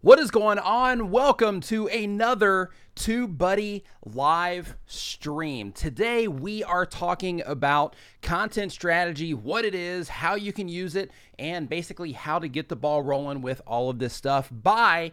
What is going on? Welcome to another TubeBuddy live stream. Today we are talking about content strategy, what it is, how you can use it, and basically how to get the ball rolling with all of this stuff by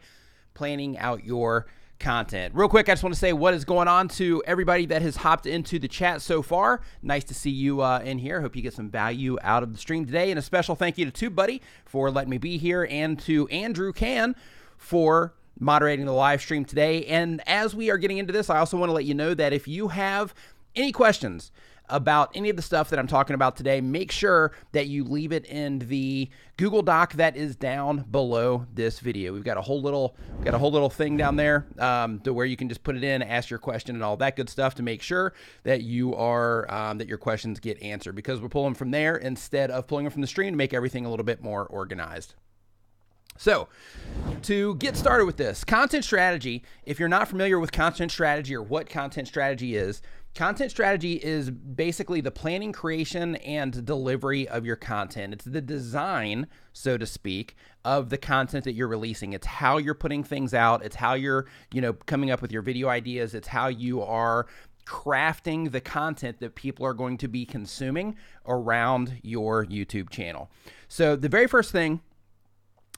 planning out your content. Real quick, I just want to say what is going on to everybody that has hopped into the chat so far. Nice to see you in here. Hope you get some value out of the stream today. And a special thank you to TubeBuddy for letting me be here, and to Andrew Can for moderating the live stream today. And as we are getting into this, I also want to let you know that if you have any questions about any of the stuff that I'm talking about today, make sure that you leave it in the Google Doc that is down below this video. We've got a whole little thing down there to where you can just put it in, ask your question and all that good stuff to make sure that you are that your questions get answered, because we're pulling from there instead of pulling them from the stream to make everything a little bit more organized. So to get started with this, content strategy, if you're not familiar with content strategy or what content strategy is basically the planning, creation, and delivery of your content. It's the design, so to speak, of the content that you're releasing. It's how you're putting things out. It's how you're, coming up with your video ideas. It's how you are crafting the content that people are going to be consuming around your YouTube channel. So the very first thing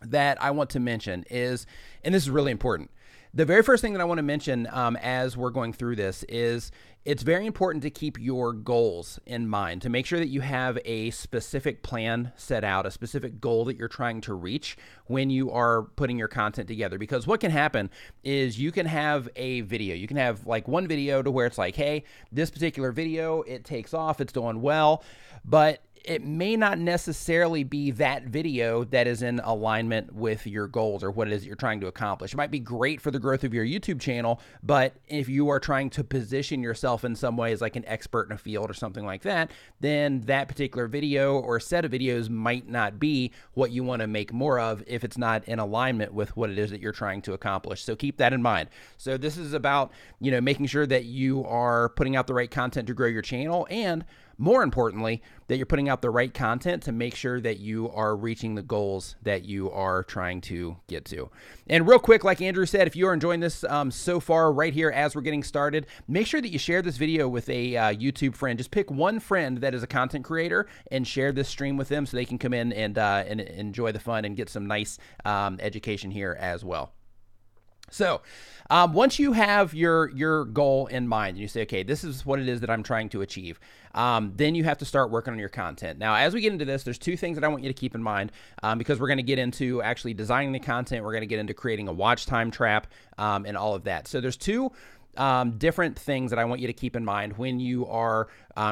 that I want to mention is, and this is really important, the very first thing that I want to mention as we're going through this is it's very important to keep your goals in mind, to make sure that you have a specific plan set out, a specific goal that you're trying to reach when you are putting your content together. Because what can happen is you can have a video, you can have like one video to where it's like, hey, this particular video, it takes off, it's doing well, but it may not necessarily be that video that is in alignment with your goals or what it is that you're trying to accomplish. It might be great for the growth of your YouTube channel, but if you are trying to position yourself in some way as like an expert in a field or something like that, then that particular video or set of videos might not be what you want to make more of if it's not in alignment with what it is that you're trying to accomplish. So keep that in mind. So this is about, making sure that you are putting out the right content to grow your channel, and more importantly, that you're putting out the right content to make sure that you are reaching the goals that you are trying to get to. And real quick, like Andrew said, if you are enjoying this so far right here as we're getting started, make sure that you share this video with a YouTube friend. Just pick one friend that is a content creator and share this stream with them so they can come in and enjoy the fun and get some nice education here as well. So once you have your goal in mind and you say, okay, this is what it is that I'm trying to achieve, then you have to start working on your content. Now, as we get into this, there's two things that I want you to keep in mind because we're going to get into actually designing the content. We're going to get into creating a watch time trap and all of that. So there's two different things that I want you to keep in mind when you are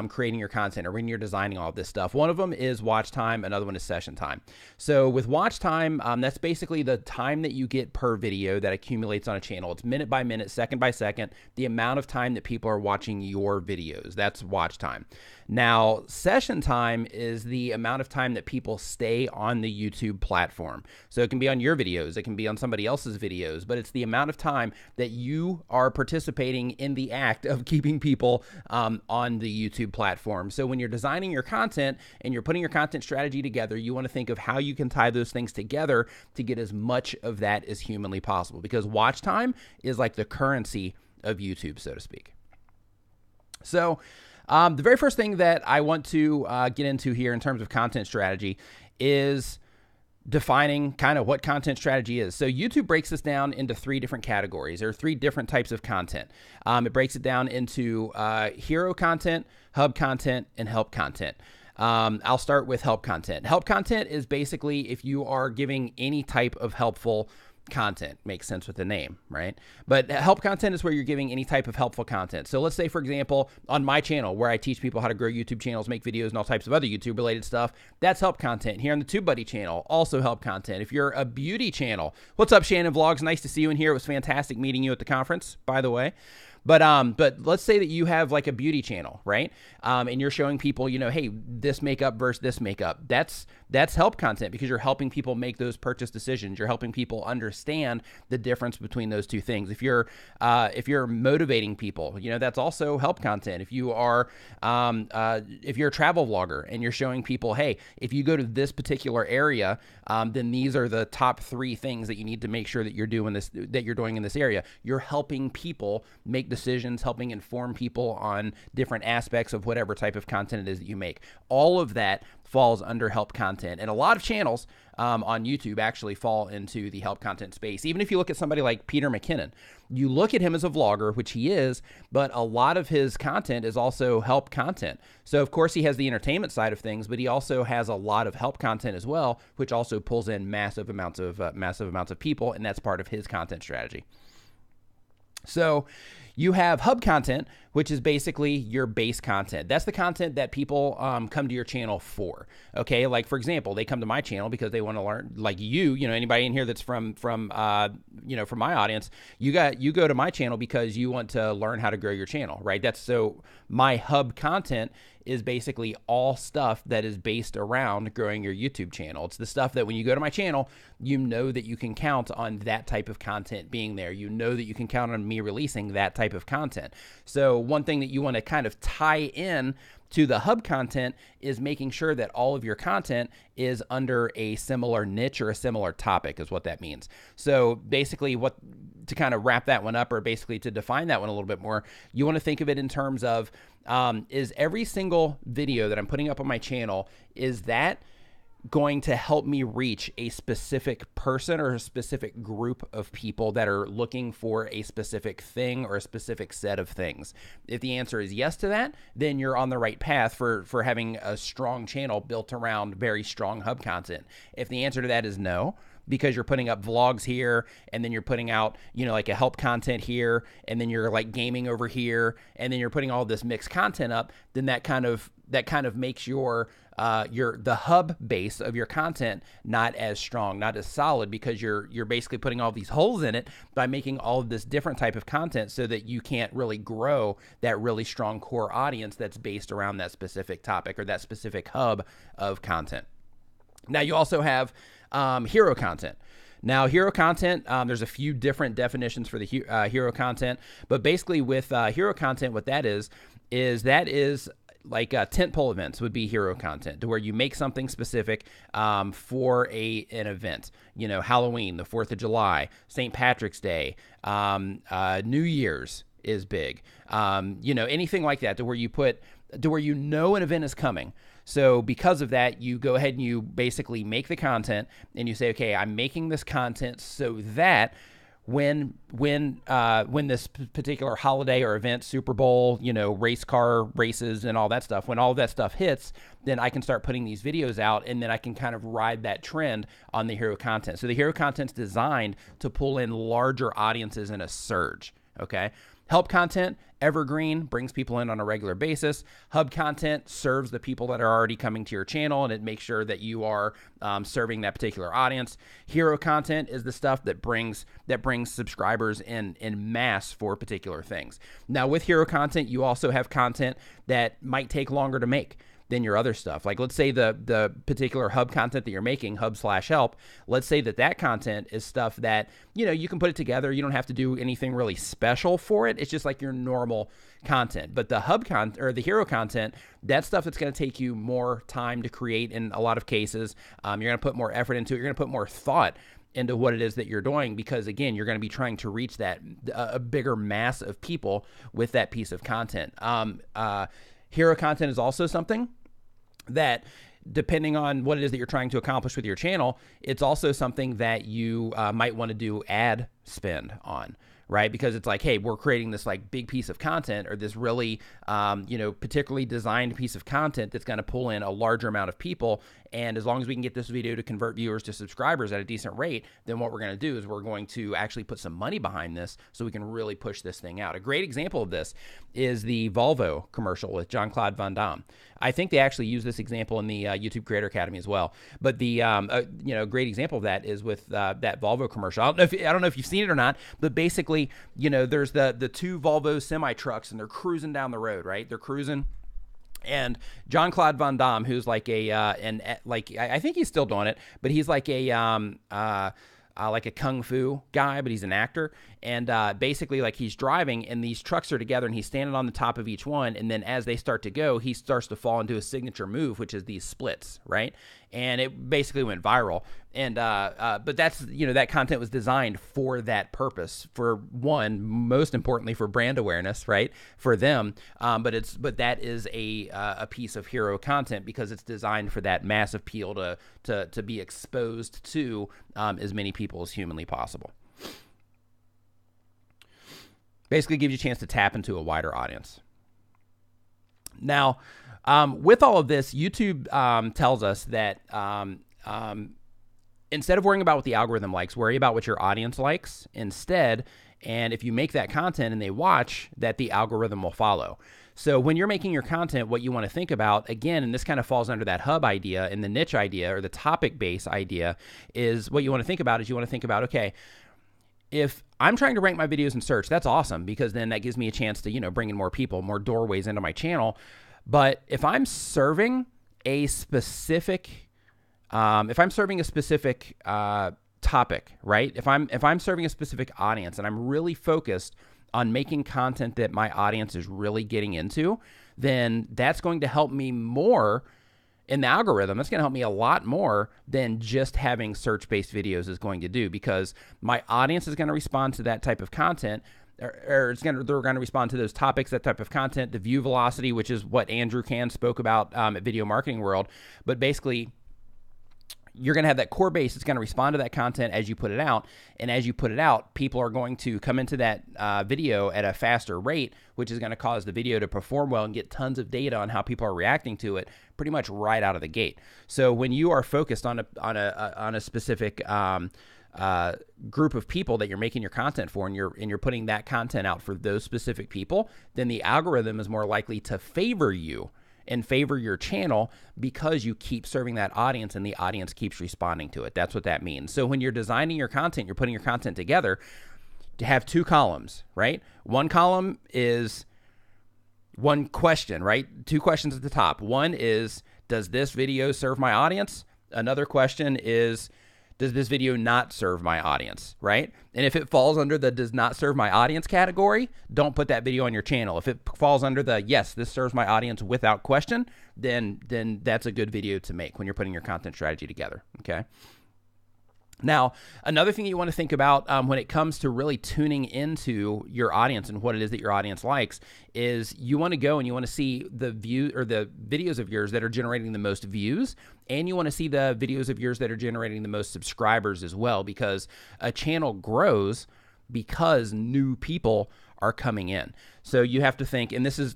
creating your content or when you're designing all of this stuff. One of them is watch time. Another one is session time. So with watch time, that's basically the time that you get per video that accumulates on a channel. It's minute by minute, second by second, the amount of time that people are watching your videos. That's watch time. Now, session time is the amount of time that people stay on the YouTube platform. So it can be on your videos, it can be on somebody else's videos, but it's the amount of time that you are participating in the act of keeping people on the YouTube platform. So when you're designing your content and you're putting your content strategy together, you want to think of how you can tie those things together to get as much of that as humanly possible, because watch time is like the currency of YouTube, so to speak. So the very first thing that I want to get into here in terms of content strategy is defining kind of what content strategy is. So YouTube breaks this down into three different categories. There are three different types of content. It breaks it down into hero content, hub content, and help content. I'll start with help content. Help content is basically if you are giving any type of helpful content. Makes sense with the name, right? But help content is where you're giving any type of helpful content. So let's say, for example, on my channel where I teach people how to grow YouTube channels, make videos, and all types of other YouTube related stuff, that's help content. Here on the TubeBuddy channel, also help content. If you're a beauty channel, what's up, Shannon Vlogs? Nice to see you in here. It was fantastic meeting you at the conference, by the way. But let's say that you have like a beauty channel, right? And you're showing people, you know, hey, this makeup versus this makeup. That's help content because you're helping people make those purchase decisions. You're helping people understand the difference between those two things. If you're motivating people, you know, that's also help content. If you are if you're a travel vlogger and you're showing people, hey, if you go to this particular area, then these are the top 3 things that you need to make sure that you're doing in this area. You're helping people make decisions, helping inform people on different aspects of whatever type of content it is that you make. All of that falls under help content. And a lot of channels on YouTube actually fall into the help content space. Even if you look at somebody like Peter McKinnon, you look at him as a vlogger, which he is, but a lot of his content is also help content. So of course he has the entertainment side of things, but he also has a lot of help content as well, which also pulls in massive amounts of people, and that's part of his content strategy. So you have hub content, which is basically your base content. That's the content that people come to your channel for. Okay, like for example, they come to my channel because they want to learn. Like you know, anybody in here that's from my audience, you go to my channel because you want to learn how to grow your channel, right? That's so my hub content is basically all stuff that is based around growing your YouTube channel. It's the stuff that when you go to my channel, you know that you can count on that type of content being there. You know that you can count on me releasing that type of content. So one thing that you want to kind of tie in to the hub content is making sure that all of your content is under a similar niche or a similar topic is what that means. So basically to kind of wrap that one up, or basically to define that one a little bit more, you want to think of it in terms of, is every single video that I'm putting up on my channel, is that going to help me reach a specific person or a specific group of people that are looking for a specific thing or a specific set of things? If the answer is yes to that, then you're on the right path for having a strong channel built around very strong hub content. If the answer to that is no, because you're putting up vlogs here, and then you're putting out, you know, like a help content here, and then you're like gaming over here, and then you're putting all this mixed content up, then that kind of makes your the hub base of your content not as strong, not as solid, because you're basically putting all these holes in it by making all of this different type of content so that you can't really grow that really strong core audience that's based around that specific topic or that specific hub of content. Now you also have hero content. Now, hero content, there's a few different definitions for the hero content, but basically with hero content, what that is like tentpole events would be hero content, to where you make something specific for an event. You know, Halloween, the 4th of July, St. Patrick's Day, New Year's is big. You know, anything like that, to where you know an event is coming. So because of that, you go ahead and you basically make the content and you say, okay, I'm making this content so that when this particular holiday or event, Super Bowl, you know, race car races and all that stuff, when all of that stuff hits, then I can start putting these videos out, and then I can kind of ride that trend on the hero content. So the hero content's designed to pull in larger audiences in a surge, okay? Help content, evergreen, brings people in on a regular basis. Hub content serves the people that are already coming to your channel, and it makes sure that you are serving that particular audience. Hero content is the stuff that brings subscribers in mass for particular things. Now, with hero content, you also have content that might take longer to make than your other stuff. Like, let's say the particular hub content that you're making, hub/help, let's say that content is stuff that, you know, you can put it together. You don't have to do anything really special for it. It's just like your normal content. But the hub content or the hero content, that's stuff that's going to take you more time to create in a lot of cases. You're going to put more effort into it. You're going to put more thought into what it is that you're doing, because again, you're going to be trying to reach that a bigger mass of people with that piece of content. Hero content is also something that, depending on what it is that you're trying to accomplish with your channel, it's also something that you might want to do ad spend on, right? Because it's like, hey, we're creating this like big piece of content, or this really, particularly designed piece of content that's going to pull in a larger amount of people. And as long as we can get this video to convert viewers to subscribers at a decent rate, then what we're going to do is we're going to actually put some money behind this so we can really push this thing out. A great example of this is the Volvo commercial with Jean-Claude Van Damme. I think they actually use this example in the YouTube Creator Academy as well. But the great example of that is with that Volvo commercial. I don't know if you've seen it or not, but basically, there's the two Volvo semi trucks and they're cruising down the road, right? They're cruising. And Jean-Claude Van Damme, who's like I think he's still doing it, but he's like a kung fu guy, but he's an actor. And basically, like, he's driving, and these trucks are together, and he's standing on the top of each one. And then as they start to go, he starts to fall into a signature move, which is these splits, right? And it basically went viral. And but that's, that content was designed for that purpose. For one, most importantly, for brand awareness, right? For them. But that is a piece of hero content because it's designed for that mass appeal to be exposed to as many people as humanly possible. Basically gives you a chance to tap into a wider audience. Now, with all of this, YouTube tells us that instead of worrying about what the algorithm likes, worry about what your audience likes instead. And if you make that content and they watch, that the algorithm will follow. So when you're making your content, what you want to think about, again, and this kind of falls under that hub idea and the niche idea or the topic base idea, is what you want to think about is you want to think about, okay, if I'm trying to rank my videos in search, that's awesome because then that gives me a chance to, bring in more people, more doorways into my channel. But if I'm serving a specific, topic, right? If I'm serving a specific audience and I'm really focused on making content that my audience is really getting into, then that's going to help me more in the algorithm. That's going to help me a lot more than just having search-based videos is going to do, because my audience is going to respond to that type of content, or they're going to respond to those topics, that type of content, the view velocity, which is what Andrew Can spoke about at Video Marketing World. But basically, you're going to have that core base that's going to respond to that content as you put it out. And as you put it out, people are going to come into that video at a faster rate, which is going to cause the video to perform well and get tons of data on how people are reacting to it pretty much right out of the gate. So when you are focused on a specific group of people that you're making your content for, and you're putting that content out for those specific people, then the algorithm is more likely to favor you and favor your channel because you keep serving that audience and the audience keeps responding to it. That's what that means. So when you're designing your content, you're putting your content together to have two columns, right? One column is one question, right? Two questions at the top. One is, does this video serve my audience? Another question is, does this video not serve my audience, right? And if it falls under the does not serve my audience category, don't put that video on your channel. If it falls under the yes, this serves my audience without question, then that's a good video to make when you're putting your content strategy together, okay? Now, another thing you want to think about when it comes to really tuning into your audience and what it is that your audience likes is you want to go and you want to see the view or the videos of yours that are generating the most views, and you want to see the videos of yours that are generating the most subscribers as well, because a channel grows because new people are coming in. So you have to think, and this is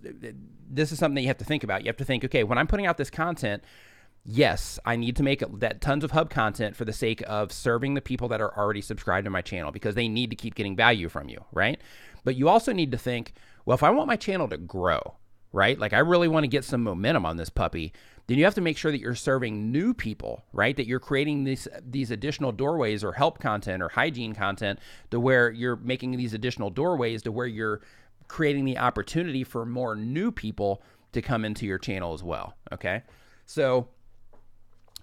something that you have to think about. You have to think, okay, when I'm putting out this content, yes, I need to make that tons of hub content for the sake of serving the people that are already subscribed to my channel because they need to keep getting value from you, right? But you also need to think, well, if I want my channel to grow, right? Like I really want to get some momentum on this puppy, then you have to make sure that you're serving new people, right? That you're creating these additional doorways or help content or hygiene content to where you're making these additional doorways to where you're creating the opportunity for more new people to come into your channel as well, okay? So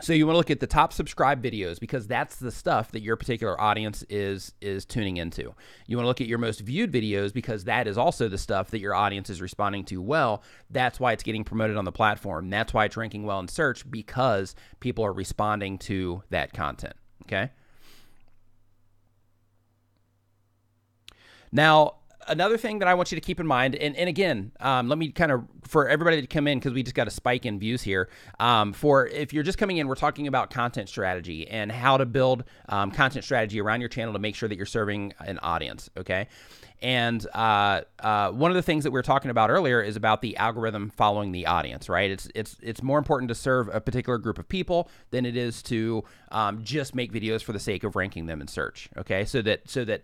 you want to look at the top subscribed videos because that's the stuff that your particular audience is tuning into. You want to look at your most viewed videos because that is also the stuff that your audience is responding to well. That's why it's getting promoted on the platform. That's why it's ranking well in search, because people are responding to that content, okay? Now, Another thing that I want you to keep in mind, and again, let me kind of, for everybody to come in, because we just got a spike in views here, for if you're just coming in, we're talking about content strategy and how to build content strategy around your channel to make sure that you're serving an audience, okay? And one of the things that we were talking about earlier is about the algorithm following the audience, right? It's more important to serve a particular group of people than it is to just make videos for the sake of ranking them in search, okay? So that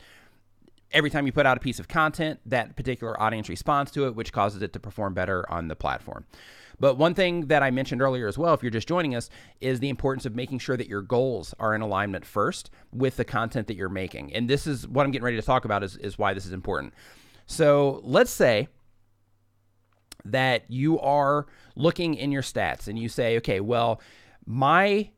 every time you put out a piece of content, that particular audience responds to it, which causes it to perform better on the platform. But one thing that I mentioned earlier as well, if you're just joining us, is the importance of making sure that your goals are in alignment first with the content that you're making. And this is what I'm getting ready to talk about is why this is important. So let's say that you are looking in your stats and you say, okay, well, my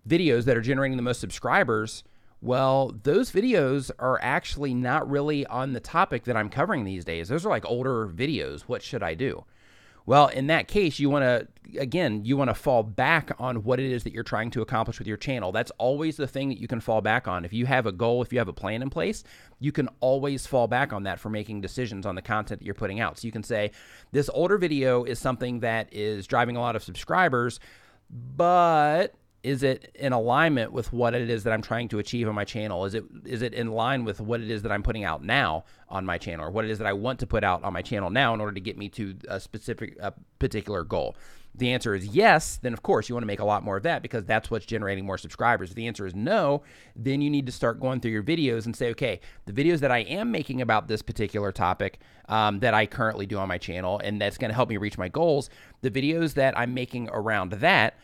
videos that are generating the most subscribers, well, those videos are actually not really on the topic that I'm covering these days. Those are like older videos. What should I do? Well, in that case, you want to fall back on what it is that you're trying to accomplish with your channel. That's always the thing that you can fall back on. If you have a goal, if you have a plan in place, you can always fall back on that for making decisions on the content that you're putting out. So you can say, this older video is something that is driving a lot of subscribers, but is it in alignment with what it is that I'm trying to achieve on my channel? Is it in line with what it is that I'm putting out now on my channel, or what it is that I want to put out on my channel now in order to get me to a particular goal? If the answer is yes, then of course you want to make a lot more of that because that's what's generating more subscribers. If the answer is no, then you need to start going through your videos and say, okay, the videos that I am making about this particular topic that I currently do on my channel, and that's going to help me reach my goals, the videos that I'm making around that,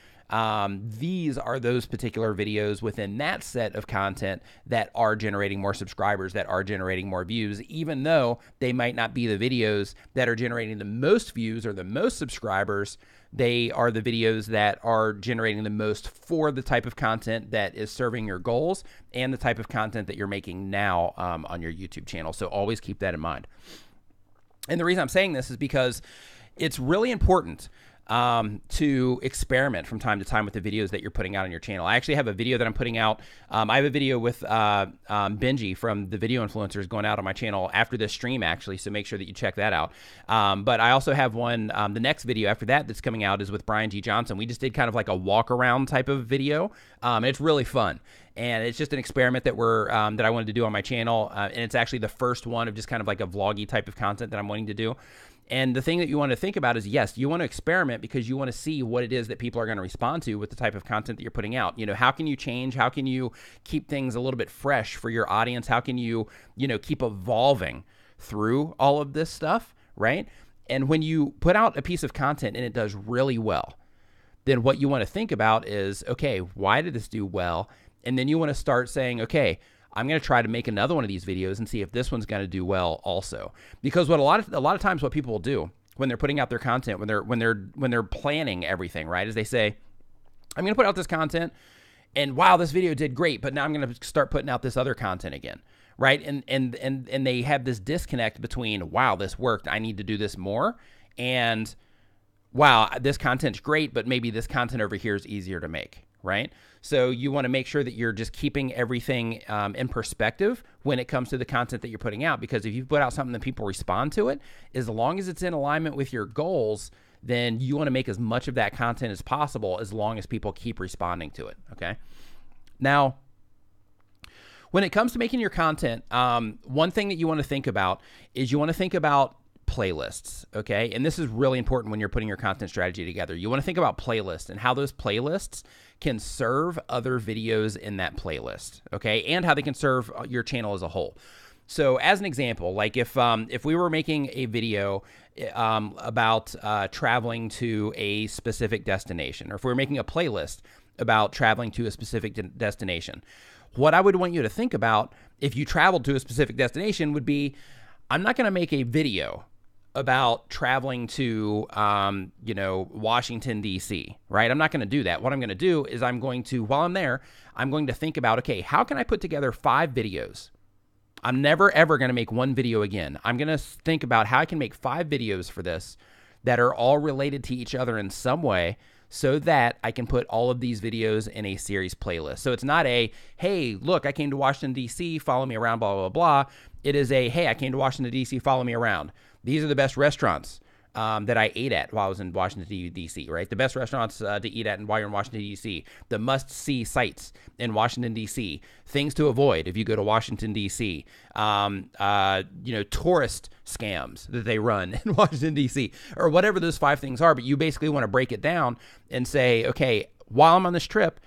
these are those particular videos within that set of content that are generating more subscribers, that are generating more views, even though they might not be the videos that are generating the most views or the most subscribers. They are the videos that are generating the most for the type of content that is serving your goals and the type of content that you're making now on your YouTube channel. So always keep that in mind. And the reason I'm saying this is because it's really important to experiment from time to time with the videos that you're putting out on your channel. I actually have a video that I'm putting out. I have a video with Benji from the Video Influencers going out on my channel after this stream, actually, so make sure that you check that out. But I also have one, the next video after that that's coming out is with Brian G. Johnson. We just did kind of like a walk around type of video, and it's really fun. And it's just an experiment that that I wanted to do on my channel, and it's actually the first one of just kind of like a vloggy type of content that I'm wanting to do. And the thing that you want to think about is, yes, you want to experiment because you want to see what it is that people are going to respond to with the type of content that you're putting out. You know, how can you change? How can you keep things a little bit fresh for your audience? How can you, keep evolving through all of this stuff, right? And when you put out a piece of content and it does really well, then what you want to think about is, okay, why did this do well? And then you want to start saying, okay, I'm going to try to make another one of these videos and see if this one's going to do well also. Because what a lot of times what people will do when they're putting out their content, when they're planning everything, right, is they say, I'm going to put out this content and wow, this video did great, but now I'm going to start putting out this other content again, right? And they have this disconnect between, wow, this worked, I need to do this more, and wow, this content's great, but maybe this content over here is easier to make, right? So you want to make sure that you're just keeping everything in perspective when it comes to the content that you're putting out, because if you put out something that people respond to it, as long as it's in alignment with your goals, then you want to make as much of that content as possible as long as people keep responding to it, okay? Now, when it comes to making your content, one thing that you want to think about is you want to think about playlists, okay? And this is really important when you're putting your content strategy together. You want to think about playlists and how those playlists can serve other videos in that playlist, okay? And how they can serve your channel as a whole. So as an example, like if we were making a video about traveling to a specific destination, or if we were making a playlist about traveling to a specific destination, what I would want you to think about if you traveled to a specific destination would be, I'm not going to make a video about traveling to, Washington, D.C., right? I'm not going to do that. What I'm going to do is while I'm there, I'm going to think about, okay, how can I put together 5 videos? I'm never, ever going to make one video again. I'm going to think about how I can make 5 videos for this that are all related to each other in some way so that I can put all of these videos in a series playlist. So it's not a, hey, look, I came to Washington, D.C., follow me around, blah, blah, blah. It is a, hey, I came to Washington, D.C., follow me around. These are the best restaurants that I ate at while I was in Washington, D.C., right? The best restaurants to eat at while you're in Washington, D.C., the must-see sites in Washington, D.C., things to avoid if you go to Washington, D.C., tourist scams that they run in Washington, D.C., or whatever those 5 things are. But you basically want to break it down and say, okay, while I'm on this trip,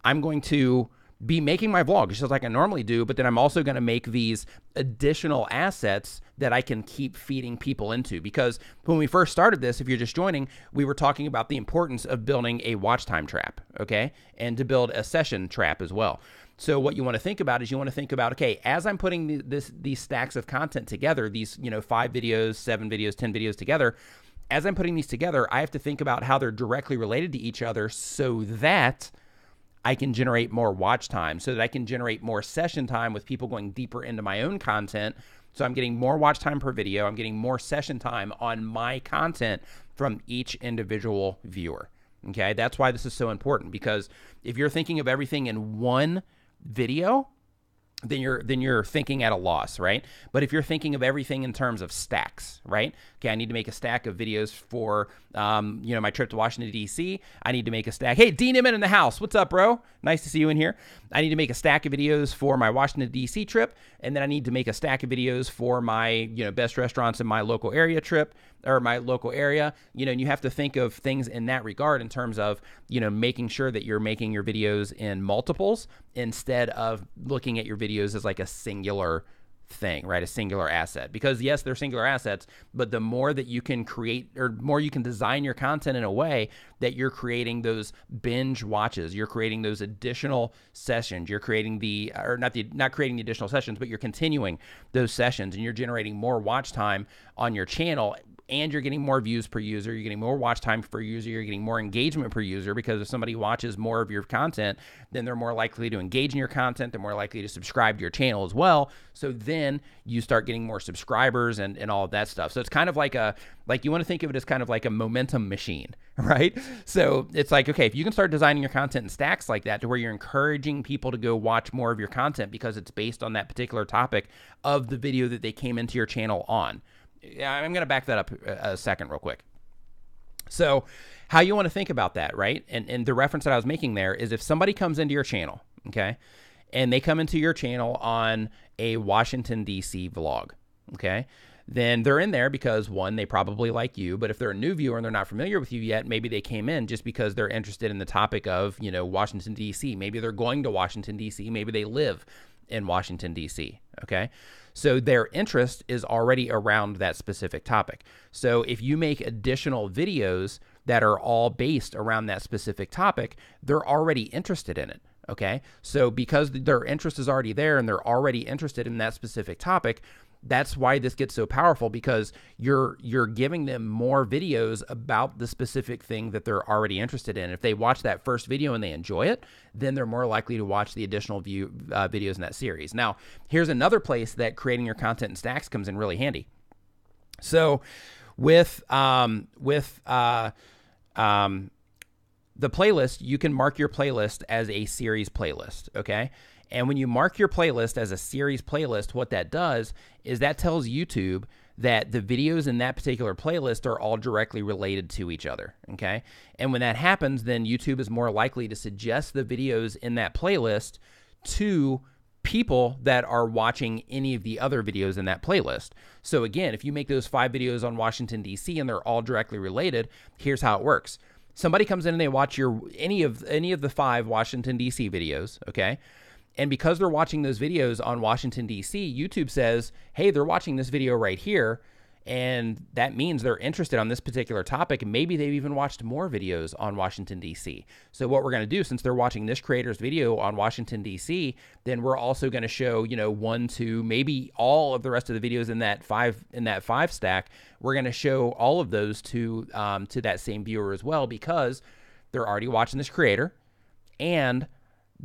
I'm going to be making my vlog just like I normally do, but then I'm also going to make these additional assets that I can keep feeding people into. Because when we first started this, if you're just joining, we were talking about the importance of building a watch time trap, okay? And to build a session trap as well. So what you want to think about is you want to think about, okay, as I'm putting these stacks of content together, these 5 videos, 7 videos, 10 videos together, as I'm putting these together, I have to think about how they're directly related to each other so that I can generate more watch time, so that I can generate more session time with people going deeper into my own content. So I'm getting more watch time per video. I'm getting more session time on my content from each individual viewer. Okay, that's why this is so important, because if you're thinking of everything in one video, then you're thinking at a loss, right? But if you're thinking of everything in terms of stacks, right? Okay, I need to make a stack of videos for, my trip to Washington, D.C. I need to make a stack. Hey, D Nimmin in the house. What's up, bro? Nice to see you in here. I need to make a stack of videos for my Washington, D.C. trip. And then I need to make a stack of videos for my, best restaurants in my local area trip, or my local area. And you have to think of things in that regard in terms of, making sure that you're making your videos in multiples instead of looking at your videos as like a singular thing, right? A singular asset. Because yes, they're singular assets, but the more that you can create, or more you can design your content in a way that you're creating those binge watches, you're creating those additional sessions, you're creating not creating the additional sessions, but you're continuing those sessions, and you're generating more watch time on your channel, and you're getting more views per user, you're getting more watch time per user, you're getting more engagement per user, because if somebody watches more of your content, then they're more likely to engage in your content, they're more likely to subscribe to your channel as well. So then you start getting more subscribers and all of that stuff. So it's kind of like you want to think of it as kind of like a momentum machine, right? So it's like, okay, if you can start designing your content in stacks like that, to where you're encouraging people to go watch more of your content because it's based on that particular topic of the video that they came into your channel on. I'm going to back that up a second real quick. So how you want to think about that, right? And the reference that I was making there is if somebody comes into your channel, okay, and they come into your channel on a Washington, D.C. vlog, okay, then they're in there because, one, they probably like you, but if they're a new viewer and they're not familiar with you yet, maybe they came in just because they're interested in the topic of, Washington, D.C. Maybe they're going to Washington, D.C. Maybe they live in Washington, D.C., okay? So their interest is already around that specific topic. So if you make additional videos that are all based around that specific topic, they're already interested in it, okay? So because their interest is already there and they're already interested in that specific topic, that's why this gets so powerful, because you're giving them more videos about the specific thing that they're already interested in. If they watch that first video and they enjoy it, then they're more likely to watch the additional videos in that series. Now, here's another place that creating your content in stacks comes in really handy. So with the playlist, you can mark your playlist as a series playlist, okay? And when you mark your playlist as a series playlist, what that does is that tells YouTube that the videos in that particular playlist are all directly related to each other, okay? And when that happens, then YouTube is more likely to suggest the videos in that playlist to people that are watching any of the other videos in that playlist. So again, if you make those 5 videos on Washington, D.C., and they're all directly related, here's how it works. Somebody comes in and they watch any of the 5 Washington, D.C. videos, okay? And because they're watching those videos on Washington, D.C., YouTube says, hey, they're watching this video right here, and that means they're interested on this particular topic, and maybe they've even watched more videos on Washington, D.C. So what we're going to do, since they're watching this creator's video on Washington, D.C., then we're also going to show, 1, 2, maybe all of the rest of the videos in that 5 stack. We're going to show all of those to that same viewer as well, because they're already watching this creator, and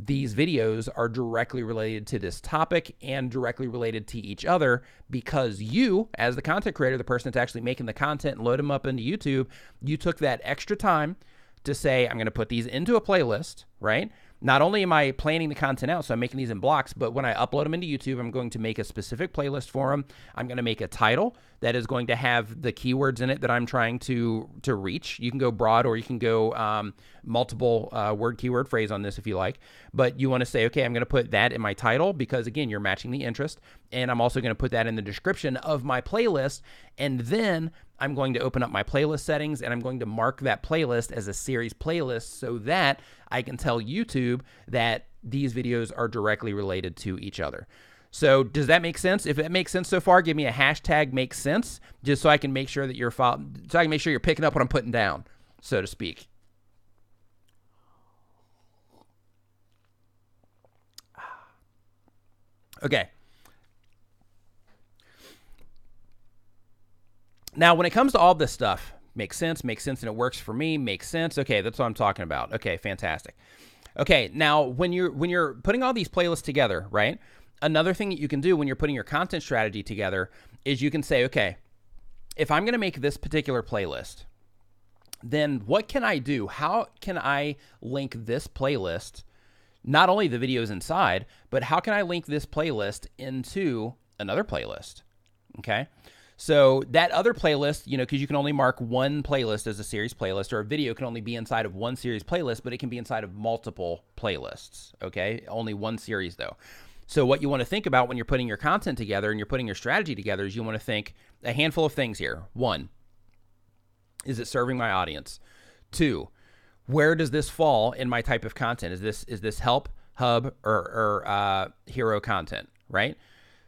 these videos are directly related to this topic and directly related to each other, because you, as the content creator, the person that's actually making the content and load them up into YouTube, you took that extra time to say, I'm going to put these into a playlist, right? Not only am I planning the content out, so I'm making these in blocks, but when I upload them into YouTube, I'm going to make a specific playlist for them. I'm going to make a title that is going to have the keywords in it that I'm trying to reach. You can go broad or you can go multiple word keyword phrase on this if you like, but you want to say, okay, I'm going to put that in my title because again, you're matching the interest, and I'm also going to put that in the description of my playlist, and then I'm going to open up my playlist settings and I'm going to mark that playlist as a series playlist so that I can tell YouTube that these videos are directly related to each other. So does that make sense? If that makes sense so far, give me a hashtag makes sense, just so I can make sure that you're picking up what I'm putting down, so to speak. Okay. Now, when it comes to all this stuff, makes sense, and it works for me, makes sense. Okay, that's what I'm talking about. Okay, fantastic. Okay, now when you're putting all these playlists together, right? Another thing that you can do when you're putting your content strategy together is you can say, okay, if I'm going to make this particular playlist, then what can I do? How can I link this playlist, not only the videos inside, but how can I link this playlist into another playlist? Okay. So that other playlist, because you can only mark one playlist as a series playlist, or a video can only be inside of one series playlist, but it can be inside of multiple playlists, okay? Only one series, though. So what you want to think about when you're putting your content together and you're putting your strategy together is you want to think a handful of things here. 1, is it serving my audience? 2, where does this fall in my type of content? Is this help, hub, or hero content, right?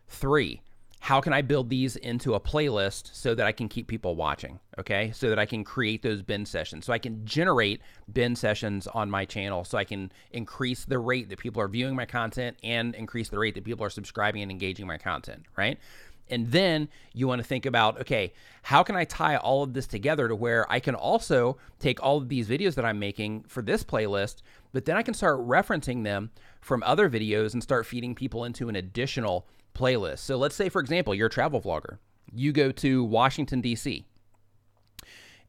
3, how can I build these into a playlist so that I can keep people watching, okay? So that I can create those bin sessions, so I can generate bin sessions on my channel, so I can increase the rate that people are viewing my content and increase the rate that people are subscribing and engaging my content, right? And then you want to think about, okay, how can I tie all of this together to where I can also take all of these videos that I'm making for this playlist, but then I can start referencing them from other videos and start feeding people into an additional playlist. So let's say, for example, you're a travel vlogger. You go to Washington, D.C.,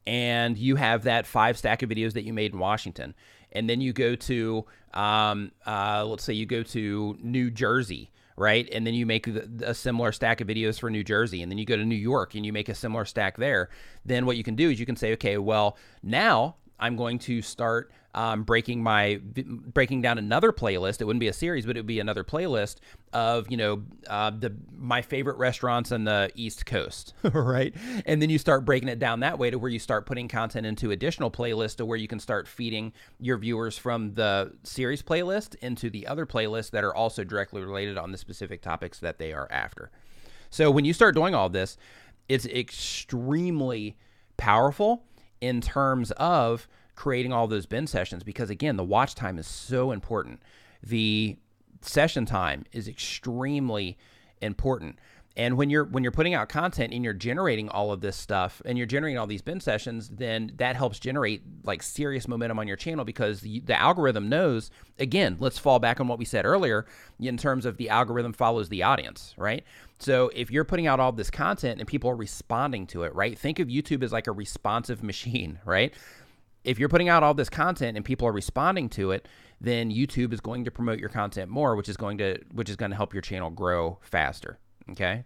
and you have that 5 stack of videos that you made in Washington. And then you go to, let's say you go to New Jersey, right? And then you make a similar stack of videos for New Jersey. And then you go to New York and you make a similar stack there. Then what you can do is you can say, okay, well, now I'm going to start breaking down another playlist. It wouldn't be a series, but it would be another playlist of, my favorite restaurants on the East Coast, right? And then you start breaking it down that way to where you start putting content into additional playlists to where you can start feeding your viewers from the series playlist into the other playlists that are also directly related on the specific topics that they are after. So when you start doing all this, it's extremely powerful in terms of creating all those bin sessions, because again, the watch time is so important. The session time is extremely important. And when you're putting out content and you're generating all of this stuff and you're generating all these bin sessions, then that helps generate like serious momentum on your channel, because the algorithm knows, again, let's fall back on what we said earlier in terms of the algorithm follows the audience, right? So if you're putting out all this content and people are responding to it, right? Think of YouTube as like a responsive machine, right? If you're putting out all this content and people are responding to it, then YouTube is going to promote your content more, which is going to help your channel grow faster. Okay.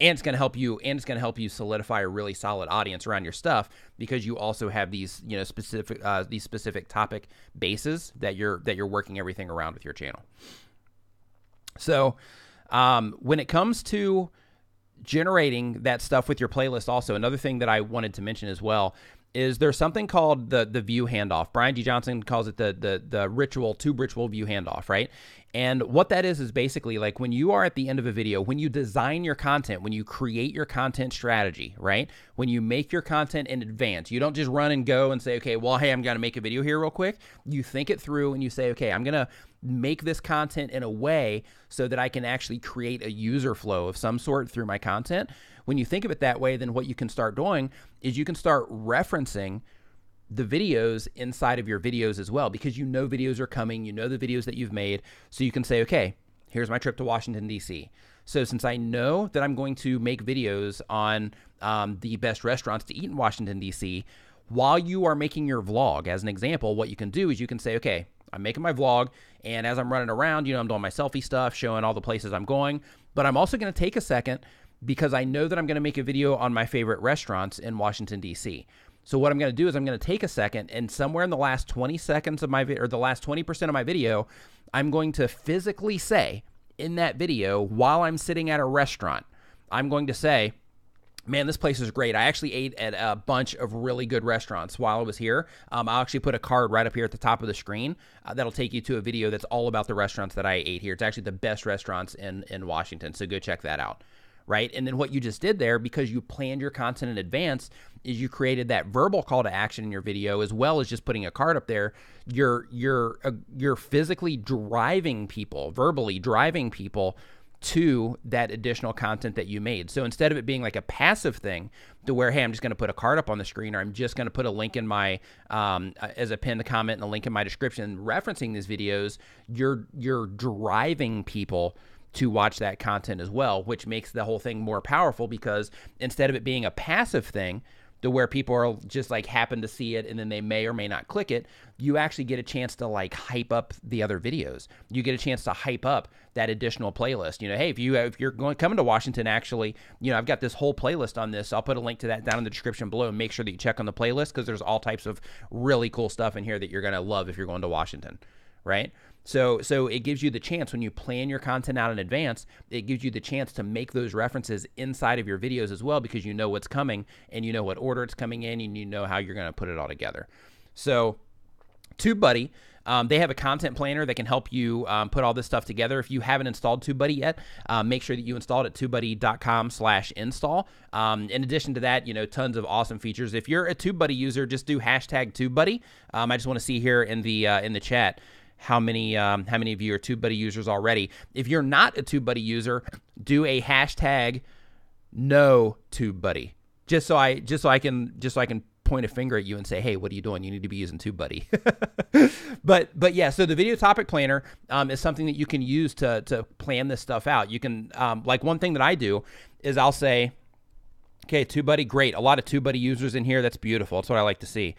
And it's going to help you solidify a really solid audience around your stuff, because you also have these, specific topic bases that you're working everything around with your channel. So, when it comes to generating that stuff with your playlist, also another thing that I wanted to mention as well is there's something called the view handoff. Brian D. Johnson calls it the ritual, tube ritual view handoff, right? And what that is basically like when you are at the end of a video, when you design your content, when you create your content strategy, right? When you make your content in advance, you don't just run and go and say, okay, well, hey, I'm going to make a video here real quick. You think it through and you say, okay, I'm going to make this content in a way so that I can actually create a user flow of some sort through my content. When you think of it that way, then what you can start doing is you can start referencing the videos inside of your videos as well, because videos are coming, the videos that you've made. So you can say, okay, here's my trip to Washington, D.C. So since I know that I'm going to make videos on the best restaurants to eat in Washington, D.C., while you are making your vlog. As an example, what you can do is you can say, okay, I'm making my vlog, and as I'm running around, you know, I'm doing my selfie stuff, showing all the places I'm going, but I'm also going to take a second because I know that I'm going to make a video on my favorite restaurants in Washington, D.C. So what I'm going to do is I'm going to take a second, and somewhere in the last 20 seconds of my video, or the last 20% of my video, I'm going to physically say in that video, while I'm sitting at a restaurant, I'm going to say, man, this place is great. I actually ate at a bunch of really good restaurants while I was here. I'll actually put a card right up here at the top of the screen that'll take you to a video that's all about the restaurants that I ate here. It's actually the best restaurants in Washington, so go check that out, right? And then what you just did there, because you planned your content in advance, is you created that verbal call to action in your video, as well as just putting a card up there. You're physically driving people, verbally driving people to that additional content that you made. So instead of it being like a passive thing to where, hey, I'm just going to put a card up on the screen, or I'm just going to put a link in my, as a pinned comment and a link in my description referencing these videos, you're driving people to watch that content as well, which makes the whole thing more powerful, because instead of it being a passive thing to where people are just like happen to see it and then they may or may not click it, you actually get a chance to like hype up the other videos. You get a chance to hype up that additional playlist. You know, hey, if you're coming to Washington, actually, you know, I've got this whole playlist on this. I'll put a link to that down in the description below, and make sure that you check on the playlist, because there's all types of really cool stuff in here that you're going to love if you're going to Washington, right? So it gives you the chance, when you plan your content out in advance, it gives you the chance to make those references inside of your videos as well, because you know what's coming and you know what order it's coming in and you know how you're going to put it all together. So TubeBuddy, they have a content planner that can help you put all this stuff together. If you haven't installed TubeBuddy yet, make sure that you install it at tubebuddy.com/install. In addition to that, you know, tons of awesome features. If you're a TubeBuddy user, just do hashtag TubeBuddy. I just want to see here in the chat how many of you are TubeBuddy users already. If you're not a TubeBuddy user, do a hashtag no TubeBuddy, just so I can point a finger at you and say, hey, what are you doing? You need to be using TubeBuddy. but yeah, so the video topic planner is something that you can use to plan this stuff out. You can like, one thing that I do is I'll say, okay, TubeBuddy, great. A lot of TubeBuddy users in here. That's beautiful. That's what I like to see.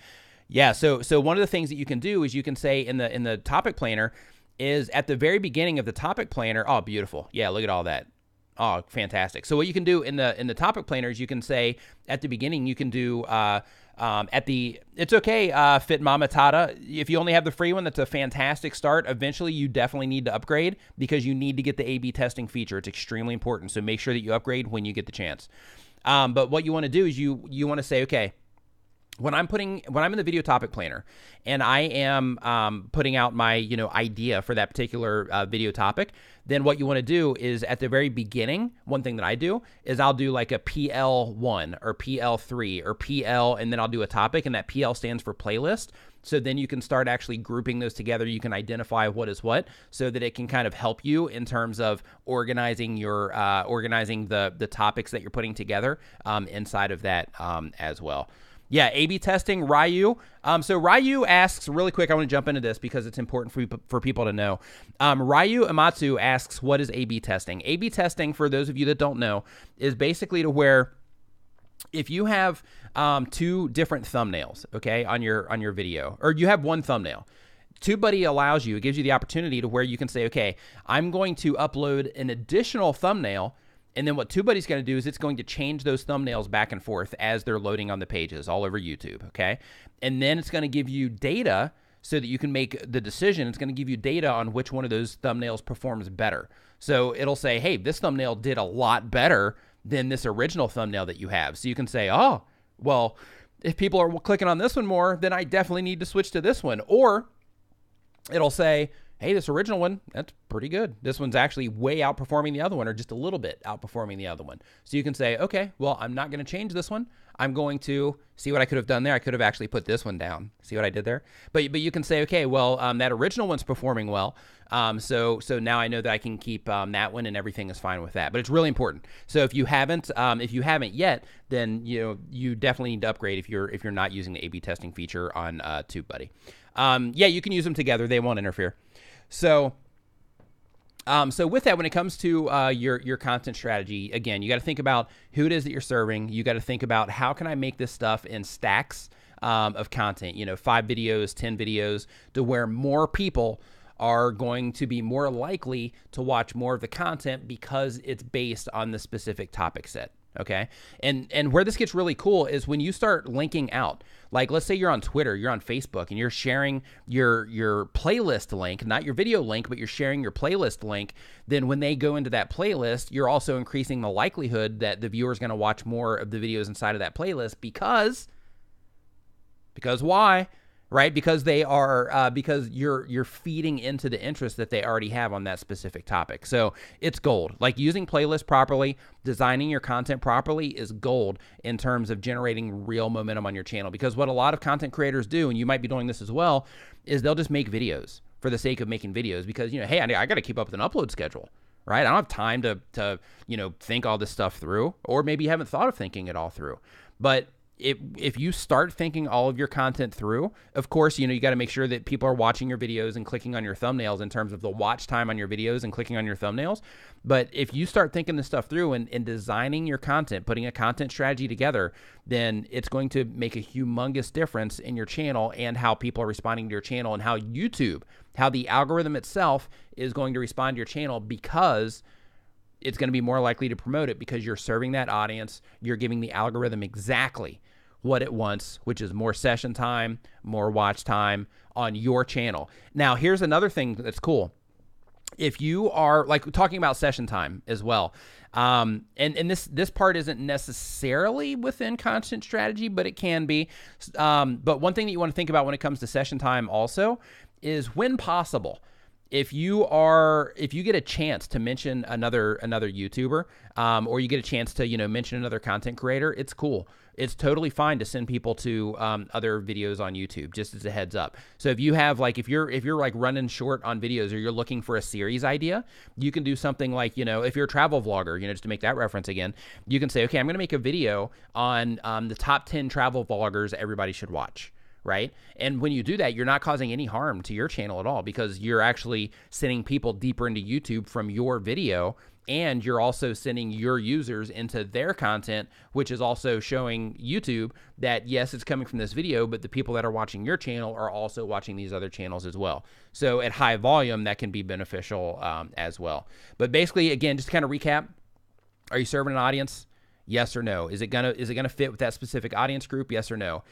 Yeah, so one of the things that you can do is you can say in the topic planner is at the very beginning of the topic planner. Oh, beautiful. Yeah, look at all that. Oh, fantastic. So what you can do in the topic planner is you can say at the beginning, you can do it's okay, Fit Mama Tata. If you only have the free one, that's a fantastic start. Eventually, you definitely need to upgrade, because you need to get the A/B testing feature. It's extremely important. So make sure that you upgrade when you get the chance. But what you want to do is you want to say, okay, when I'm in the video topic planner and I am putting out my, you know, idea for that particular video topic, then what you want to do is at the very beginning, one thing that I do is I'll do like a PL1 or PL3 or PL, and then I'll do a topic, and that PL stands for playlist. So then you can start actually grouping those together. You can identify what is what, so that it can kind of help you in terms of organizing your organizing the topics that you're putting together inside of that as well. Yeah, A/B testing, Ryu. So Ryu asks, really quick, I want to jump into this because it's important for people to know. Ryu Amatsu asks, what is A/B testing? A/B testing, for those of you that don't know, is basically to where if you have two different thumbnails, okay, on your video, or you have one thumbnail, TubeBuddy allows you, it gives you the opportunity to where you can say, okay, I'm going to upload an additional thumbnail. And then what TubeBuddy's going to do is it's going to change those thumbnails back and forth as they're loading on the pages all over YouTube, okay? And then it's going to give you data so that you can make the decision. It's going to give you data on which one of those thumbnails performs better. So it'll say, hey, this thumbnail did a lot better than this original thumbnail that you have. So you can say, oh, well, if people are clicking on this one more, then I definitely need to switch to this one. Or it'll say, hey, this original one, that's pretty good. This one's actually way outperforming the other one, or just a little bit outperforming the other one. So you can say, okay, well, I'm not going to change this one. I'm going to see what I could have done there. I could have actually put this one down. See what I did there? But you can say, okay, well, that original one's performing well. So now I know that I can keep that one, and everything is fine with that. But it's really important. So if you haven't yet, then you definitely need to upgrade if you're not using the A/B testing feature on TubeBuddy. Yeah, you can use them together. They won't interfere. So with that, when it comes to your content strategy, again, you got to think about who it is that you're serving. You got to think about, how can I make this stuff in stacks of content, 5 videos, 10 videos, to where more people are going to be more likely to watch more of the content because it's based on the specific topic set. Okay. And where this gets really cool is when you start linking out, like, let's say you're on Twitter, you're on Facebook, and you're sharing your playlist link, not your video link, but you're sharing your playlist link. Then when they go into that playlist, you're also increasing the likelihood that the viewer is going to watch more of the videos inside of that playlist because why? Right? Because they are, because you're feeding into the interest that they already have on that specific topic. So it's gold. Like, using playlists properly, designing your content properly is gold in terms of generating real momentum on your channel. Because what a lot of content creators do, and you might be doing this as well, is they'll just make videos for the sake of making videos because, hey, I got to keep up with an upload schedule, right? I don't have time to think all this stuff through, or maybe you haven't thought of thinking it all through. But if you start thinking all of your content through, of course, you got to make sure that people are watching your videos and clicking on your thumbnails in terms of the watch time on your videos and clicking on your thumbnails. But if you start thinking this stuff through and designing your content, putting a content strategy together, then it's going to make a humongous difference in your channel and how people are responding to your channel, and how the algorithm itself is going to respond to your channel, because it's going to be more likely to promote it because you're serving that audience. You're giving the algorithm exactly what it wants, which is more session time, more watch time on your channel. Now, here's another thing that's cool. If you are, like, talking about session time as well, and this part isn't necessarily within content strategy, but it can be. But one thing that you want to think about when it comes to session time also is, when possible, if you get a chance to mention another YouTuber, or you get a chance to, mention another content creator, it's cool. It's totally fine to send people to other videos on YouTube, just as a heads up. So if you have, like, if you're like running short on videos, or you're looking for a series idea, you can do something like, if you're a travel vlogger, just to make that reference again, you can say, okay, I'm going to make a video on the top 10 travel vloggers everybody should watch. Right? And when you do that, you're not causing any harm to your channel at all, because you're actually sending people deeper into YouTube from your video, and you're also sending your users into their content, which is also showing YouTube that, yes, it's coming from this video, but the people that are watching your channel are also watching these other channels as well. So at high volume, that can be beneficial as well. But basically, again, just to kind of recap, are you serving an audience? Yes or no? Is it gonna fit with that specific audience group? Yes or no?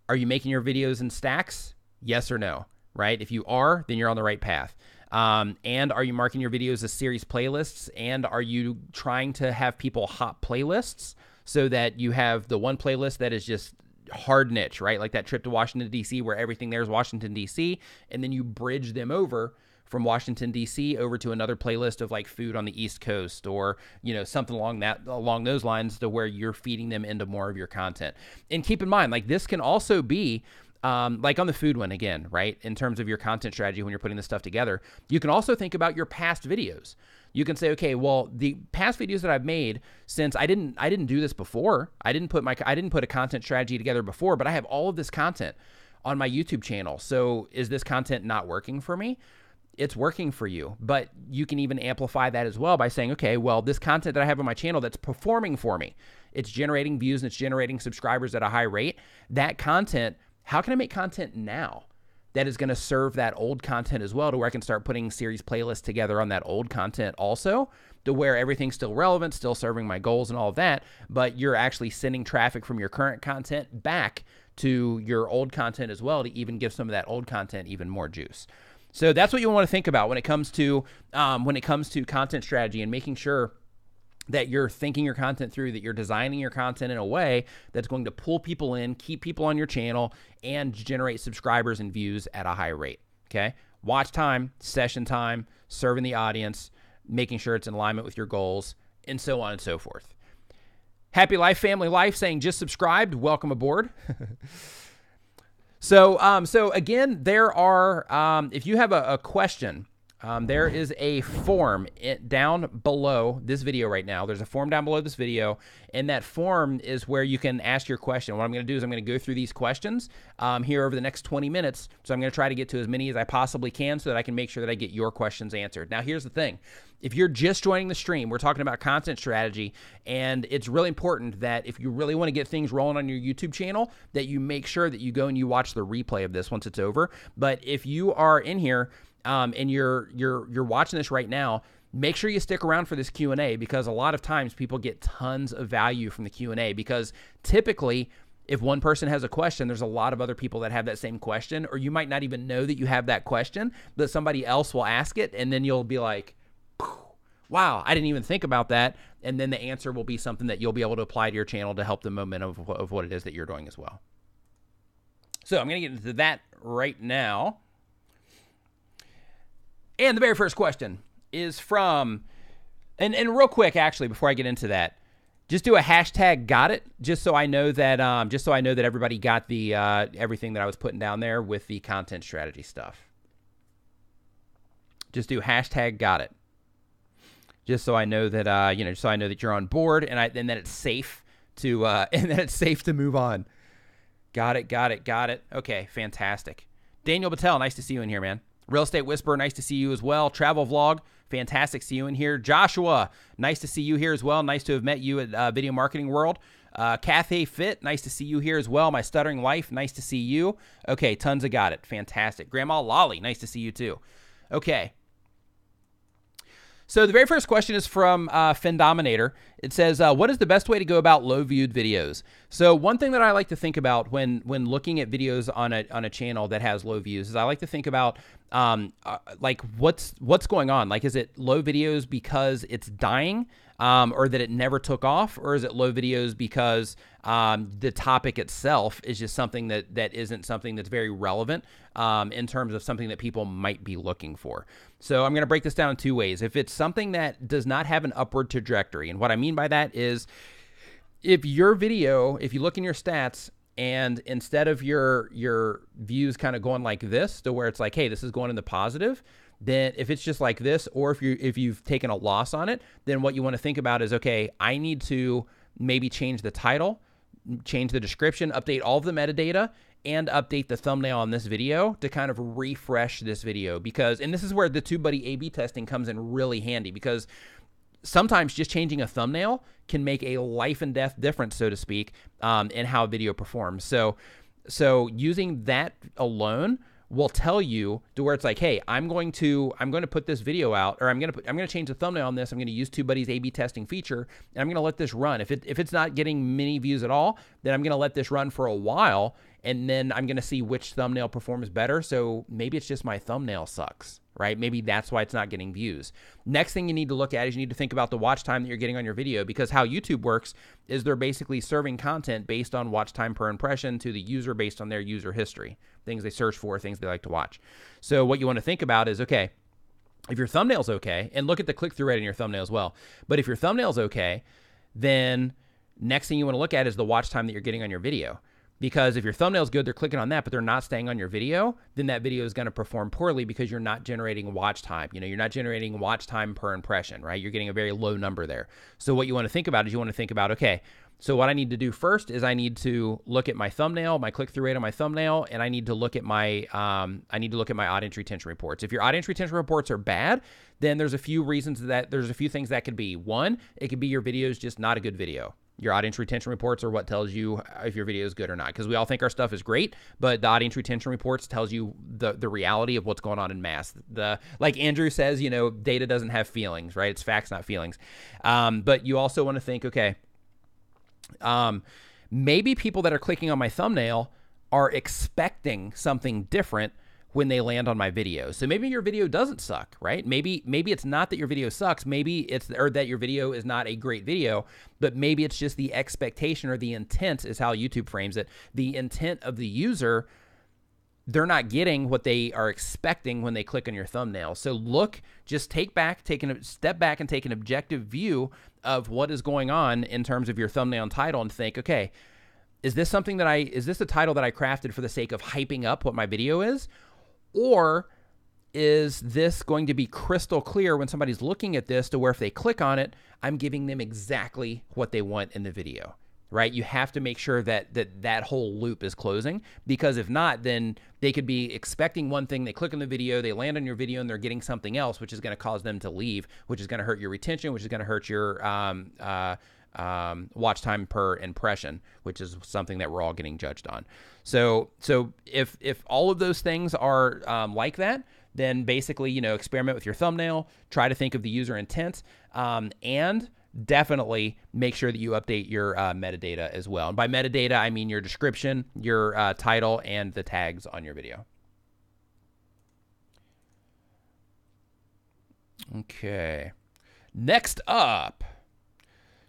Are you making your videos in stacks? Yes or no, right? If you are, then you're on the right path. And are you marking your videos as series playlists? And are you trying to have people hop playlists so that you have the one playlist that is just hard niche, right? Like that trip to Washington, D.C., where everything there is Washington, D.C., and then you bridge them over from Washington, D.C. over to another playlist of, like, food on the East Coast, or, something along those lines, to where you're feeding them into more of your content. And keep in mind, like, this can also be, like on the food one again, right? In terms of your content strategy, when you're putting this stuff together, you can also think about your past videos. You can say, okay, well, the past videos that I've made, since I didn't do this before, I didn't put a content strategy together before, but I have all of this content on my YouTube channel. So is this content not working for me? It's working for you, but you can even amplify that as well by saying, okay, well, this content that I have on my channel that's performing for me, it's generating views and it's generating subscribers at a high rate. That content, how can I make content now that is going to serve that old content as well, to where I can start putting series playlists together on that old content also, to where everything's still relevant, still serving my goals and all of that, but you're actually sending traffic from your current content back to your old content as well, to even give some of that old content even more juice. So that's what you want to think about when it comes to content strategy, and making sure that you're thinking your content through, that you're designing your content in a way that's going to pull people in, keep people on your channel, and generate subscribers and views at a high rate. Okay? Watch time, session time, serving the audience, making sure it's in alignment with your goals, and so on and so forth. Happy Life, Family Life saying just subscribed. Welcome aboard. So again, there are, if you have a question There is a form down below this video right now. There's a form down below this video, and that form is where you can ask your question. What I'm going to do is I'm going to go through these questions here over the next 20 minutes. So I'm going to try to get to as many as I possibly can so that I can make sure that I get your questions answered. Now, here's the thing. If you're just joining the stream, we're talking about content strategy, and it's really important that if you really want to get things rolling on your YouTube channel, that you make sure that you go and you watch the replay of this once it's over. But if you are in here, and you're watching this right now, make sure you stick around for this Q&A, because a lot of times people get tons of value from the Q&A, because typically if one person has a question, there's a lot of other people that have that same question, or you might not even know that you have that question, but somebody else will ask it, and then you'll be like, wow, I didn't even think about that. And then the answer will be something that you'll be able to apply to your channel to help the momentum of what it is that you're doing as well. So I'm going to get into that right now. And the very first question is from, and real quick, actually, before I get into that, just do a hashtag got it, just so I know that everybody got the everything that I was putting down there with the content strategy stuff. Just do hashtag got it, just so I know that just so I know that you're on board, and that it's safe to move on. Got it. Okay, fantastic. Daniel Battelle, nice to see you in here, man. Real Estate Whisperer, nice to see you as well. Travel Vlog, fantastic to see you in here. Joshua, nice to see you here as well. Nice to have met you at Video Marketing World. Cathay Fit, nice to see you here as well. My Stuttering Wife, nice to see you. Okay, tons of got it. Fantastic. Grandma Lolly, nice to see you too. Okay. So the very first question is from Fendominator. It says, what is the best way to go about low-viewed videos? So one thing that I like to think about when looking at videos on a channel that has low views is I like to think about like what's going on. Like, is it low videos because it's dying, or that it never took off, or is it low videos because the topic itself is just something that isn't something that's very relevant in terms of something that people might be looking for? So I'm going to break this down in two ways. If it's something that does not have an upward trajectory, and what I mean by that is if your video, if you look in your stats, and instead of your views kind of going like this to where it's like, hey, this is going in the positive, then if it's just like this, or if you've taken a loss on it, then what you want to think about is, okay, I need to maybe change the title, change the description, update all of the metadata, and update the thumbnail on this video to kind of refresh this video. Because, and this is where the TubeBuddy A/B testing comes in really handy, because sometimes just changing a thumbnail can make a life and death difference, so to speak, in how a video performs. So using that alone will tell you to where it's like, hey, I'm going to put this video out, or I'm going to change the thumbnail on this. I'm going to use TubeBuddy's A/B testing feature, and I'm going to let this run. If it's not getting many views at all, then I'm going to let this run for a while, and then I'm going to see which thumbnail performs better. So maybe it's just my thumbnail sucks, right? Maybe that's why it's not getting views. Next thing you need to look at is you need to think about the watch time that you're getting on your video, because how YouTube works is they're basically serving content based on watch time per impression to the user based on their user history, things they search for, things they like to watch. So what you want to think about is, okay, if your thumbnail's okay, and look at the click-through rate in your thumbnail as well, but if your thumbnail's okay, then next thing you want to look at is the watch time that you're getting on your video. Because if your thumbnail's good, they're clicking on that, but they're not staying on your video, then that video is going to perform poorly because you're not generating watch time. You're not generating watch time per impression, right? You're getting a very low number there. So what you want to think about is okay, so what I need to do first is I need to look at my thumbnail, my click-through rate on my thumbnail, and I need to look at my audience retention reports. If your audience retention reports are bad, then there's a few things that could be. One, it could be your video is just not a good video. Your audience retention reports are what tells you if your video is good or not, because we all think our stuff is great, but the audience retention reports tells you the reality of what's going on in mass. Like Andrew says, data doesn't have feelings, right? It's facts, not feelings. But you also want to think, okay, maybe people that are clicking on my thumbnail are expecting something different when they land on my video. So maybe your video doesn't suck, right? Maybe it's not that your video sucks. Maybe it's, or that your video is not a great video, but maybe it's just the expectation or the intent is how YouTube frames it. The intent of the user, they're not getting what they are expecting when they click on your thumbnail. So just take a step back and take an objective view of what is going on in terms of your thumbnail and title, and think, okay, is this a title that I crafted for the sake of hyping up what my video is? Or is this going to be crystal clear when somebody's looking at this to where if they click on it, I'm giving them exactly what they want in the video, right? You have to make sure that whole loop is closing, because if not, then they could be expecting one thing, they click on the video, they land on your video, and they're getting something else, which is going to cause them to leave, which is going to hurt your retention, which is going to hurt your watch time per impression, which is something that we're all getting judged on. So if all of those things are like that, then basically, experiment with your thumbnail, try to think of the user intent, and definitely make sure that you update your metadata as well. And by metadata, I mean your description, your title, and the tags on your video. Okay. Next up,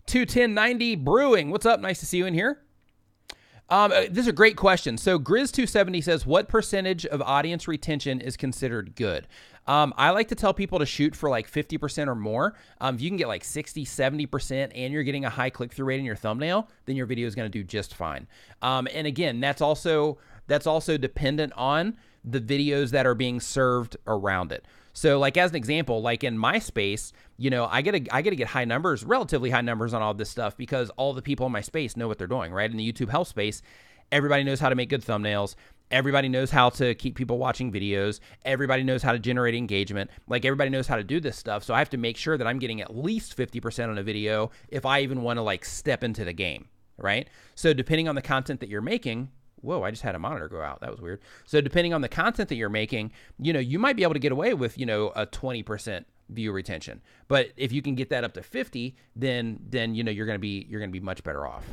21090 Brewing. What's up? Nice to see you in here. This is a great question. So Grizz270 says, what percentage of audience retention is considered good? I like to tell people to shoot for like 50% or more. If you can get like 60, 70% and you're getting a high click-through rate in your thumbnail, then your video is going to do just fine. And again, that's also dependent on the videos that are being served around it. So like as an example, like in my space, I get to get high numbers, relatively high numbers on all this stuff, because all the people in my space know what they're doing, right? In the YouTube health space, everybody knows how to make good thumbnails. Everybody knows how to keep people watching videos. Everybody knows how to generate engagement. Like everybody knows how to do this stuff. So I have to make sure that I'm getting at least 50% on a video if I even want to like step into the game, right? So depending on the content that you're making, whoa, I just had a monitor go out. That was weird. So depending on the content that you're making, you might be able to get away with, a 20% view retention. But if you can get that up to 50, then you're going to be much better off.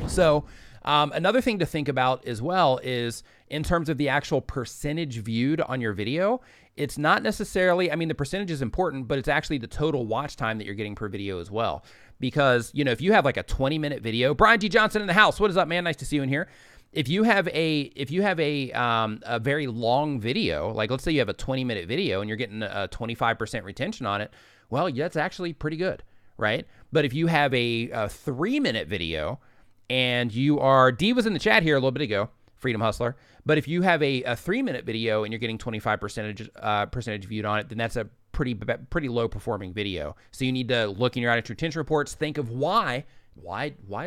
So another thing to think about as well is in terms of the actual percentage viewed on your video, it's not necessarily, the percentage is important, but it's actually the total watch time that you're getting per video as well. Because, if you have like a 20-minute video, Brian G. Johnson in the house, what is up, man? Nice to see you in here. If you have a very long video, like let's say you have a 20-minute video and you're getting a 25% retention on it, well, that's actually pretty good, right? But if you have a 3-minute video and D was in the chat here a little bit ago, Freedom Hustler. But if you have a 3-minute video and you're getting 25% percentage viewed on it, then that's a pretty low performing video. So you need to look in your audience retention reports, think of why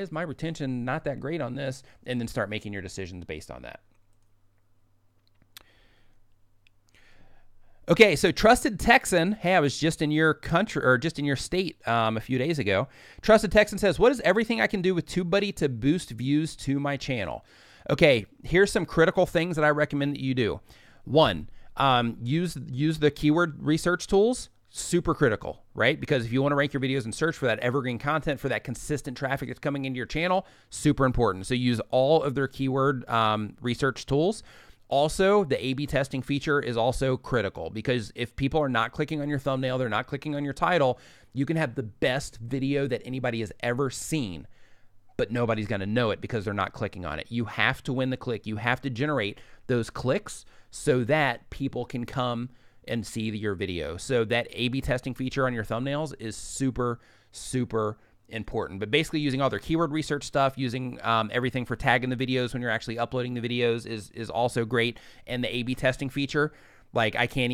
is my retention not that great on this, and then start making your decisions based on that. Okay, so Trusted Texan, hey, I was just in your country or just in your state a few days ago. Trusted Texan says, what is everything I can do with TubeBuddy to boost views to my channel? Okay, here's some critical things that I recommend that you do. One, use the keyword research tools. Super critical, right? Because if you want to rank your videos and search for that evergreen content, for that consistent traffic that's coming into your channel, super important. So use all of their keyword research tools. Also, the A/B testing feature is also critical, because if people are not clicking on your thumbnail, they're not clicking on your title, you can have the best video that anybody has ever seen, but nobody's going to know it because they're not clicking on it. You have to win the click. You have to generate those clicks so that people can come and see your video. So that A/B testing feature on your thumbnails is super, super important. But basically using all their keyword research stuff, using everything for tagging the videos when you're actually uploading the videos is also great. And the A/B testing feature, like I can't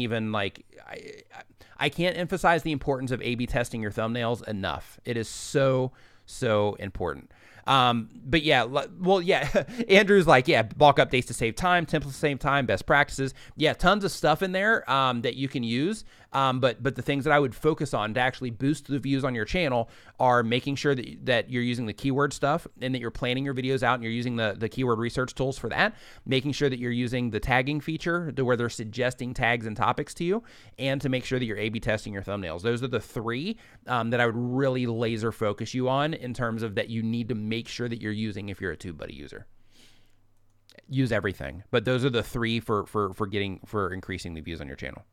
emphasize the importance of A/B testing your thumbnails enough. It is so, so important. But yeah, well, yeah, Andrew's like, yeah, bulk updates to save time, templates to save time, best practices. Yeah, tons of stuff in there that you can use. But the things that I would focus on to actually boost the views on your channel are making sure that you're using the keyword stuff and that you're planning your videos out and you're using the keyword research tools for that, making sure that you're using the tagging feature to where they're suggesting tags and topics to you, and to make sure that you're A/B testing your thumbnails. Those are the three that I would really laser focus you on in terms of that you need to make sure that you're using if you're a TubeBuddy user. Use everything, but those are the three for increasing the views on your channel.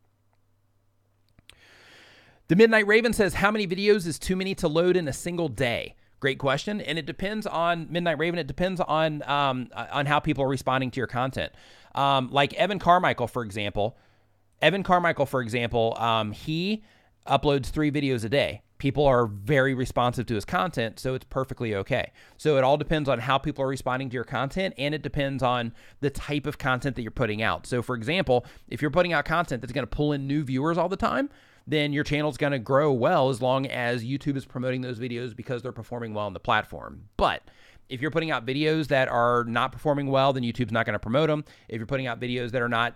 The Midnight Raven says, how many videos is too many to load in a single day? Great question. And it depends on, Midnight Raven, it depends on how people are responding to your content. Like Evan Carmichael, for example, he uploads 3 videos a day people are very responsive to his content, so it's perfectly okay. So it all depends on how people are responding to your content, and it depends on the type of content that you're putting out. So for example, if you're putting out content that's going to pull in new viewers all the time, then your channel's going to grow well as long as YouTube is promoting those videos because they're performing well on the platform. But if you're putting out videos that are not performing well, then YouTube's not going to promote them. If you're putting out videos that are not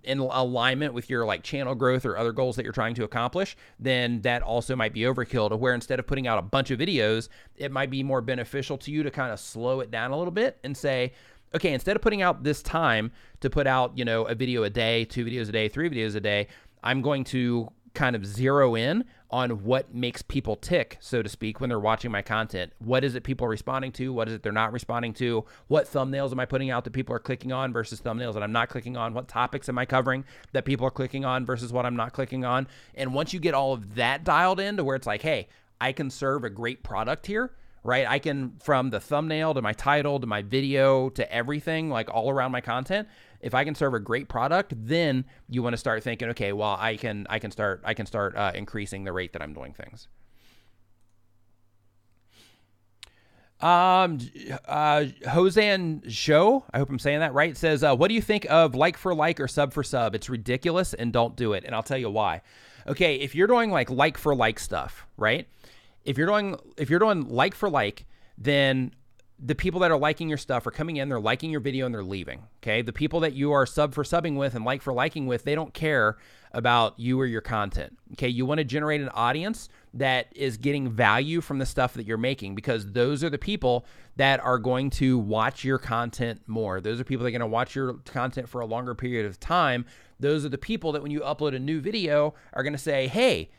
in alignment with your like channel growth or other goals that you're trying to accomplish, then that also might be overkill, to where instead of putting out a bunch of videos, it might be more beneficial to you to kind of slow it down a little bit and say, okay, instead of putting out this time to put out, you know, a video a day, 2 videos a day, 3 videos a day, I'm going to kind of zero in on what makes people tick, so to speak, when they're watching my content. What is it people are responding to? What is it they're not responding to? What thumbnails am I putting out that people are clicking on versus thumbnails that I'm not clicking on? What topics am I covering that people are clicking on versus what I'm not clicking on? And once you get all of that dialed in to where it's like, hey, I can serve a great product here, right? I can, from the thumbnail to my title to my video to everything, like all around my content, if I can serve a great product, then you want to start thinking, okay, well, I can start increasing the rate that I'm doing things. Hosan Show, I hope I'm saying that right, says, what do you think of like for like or sub for sub? It's ridiculous and don't do it. And I'll tell you why. Okay, if you're doing like for like stuff, right? If you're doing like for like, then the people that are liking your stuff are coming in, they're liking your video, and they're leaving, okay? The people that you are sub for subbing with and like for liking with, they don't care about you or your content, okay? You want to generate an audience that is getting value from the stuff that you're making, because those are the people that are going to watch your content more. Those are people that are going to watch your content for a longer period of time. Those are the people that when you upload a new video are going to say, hey,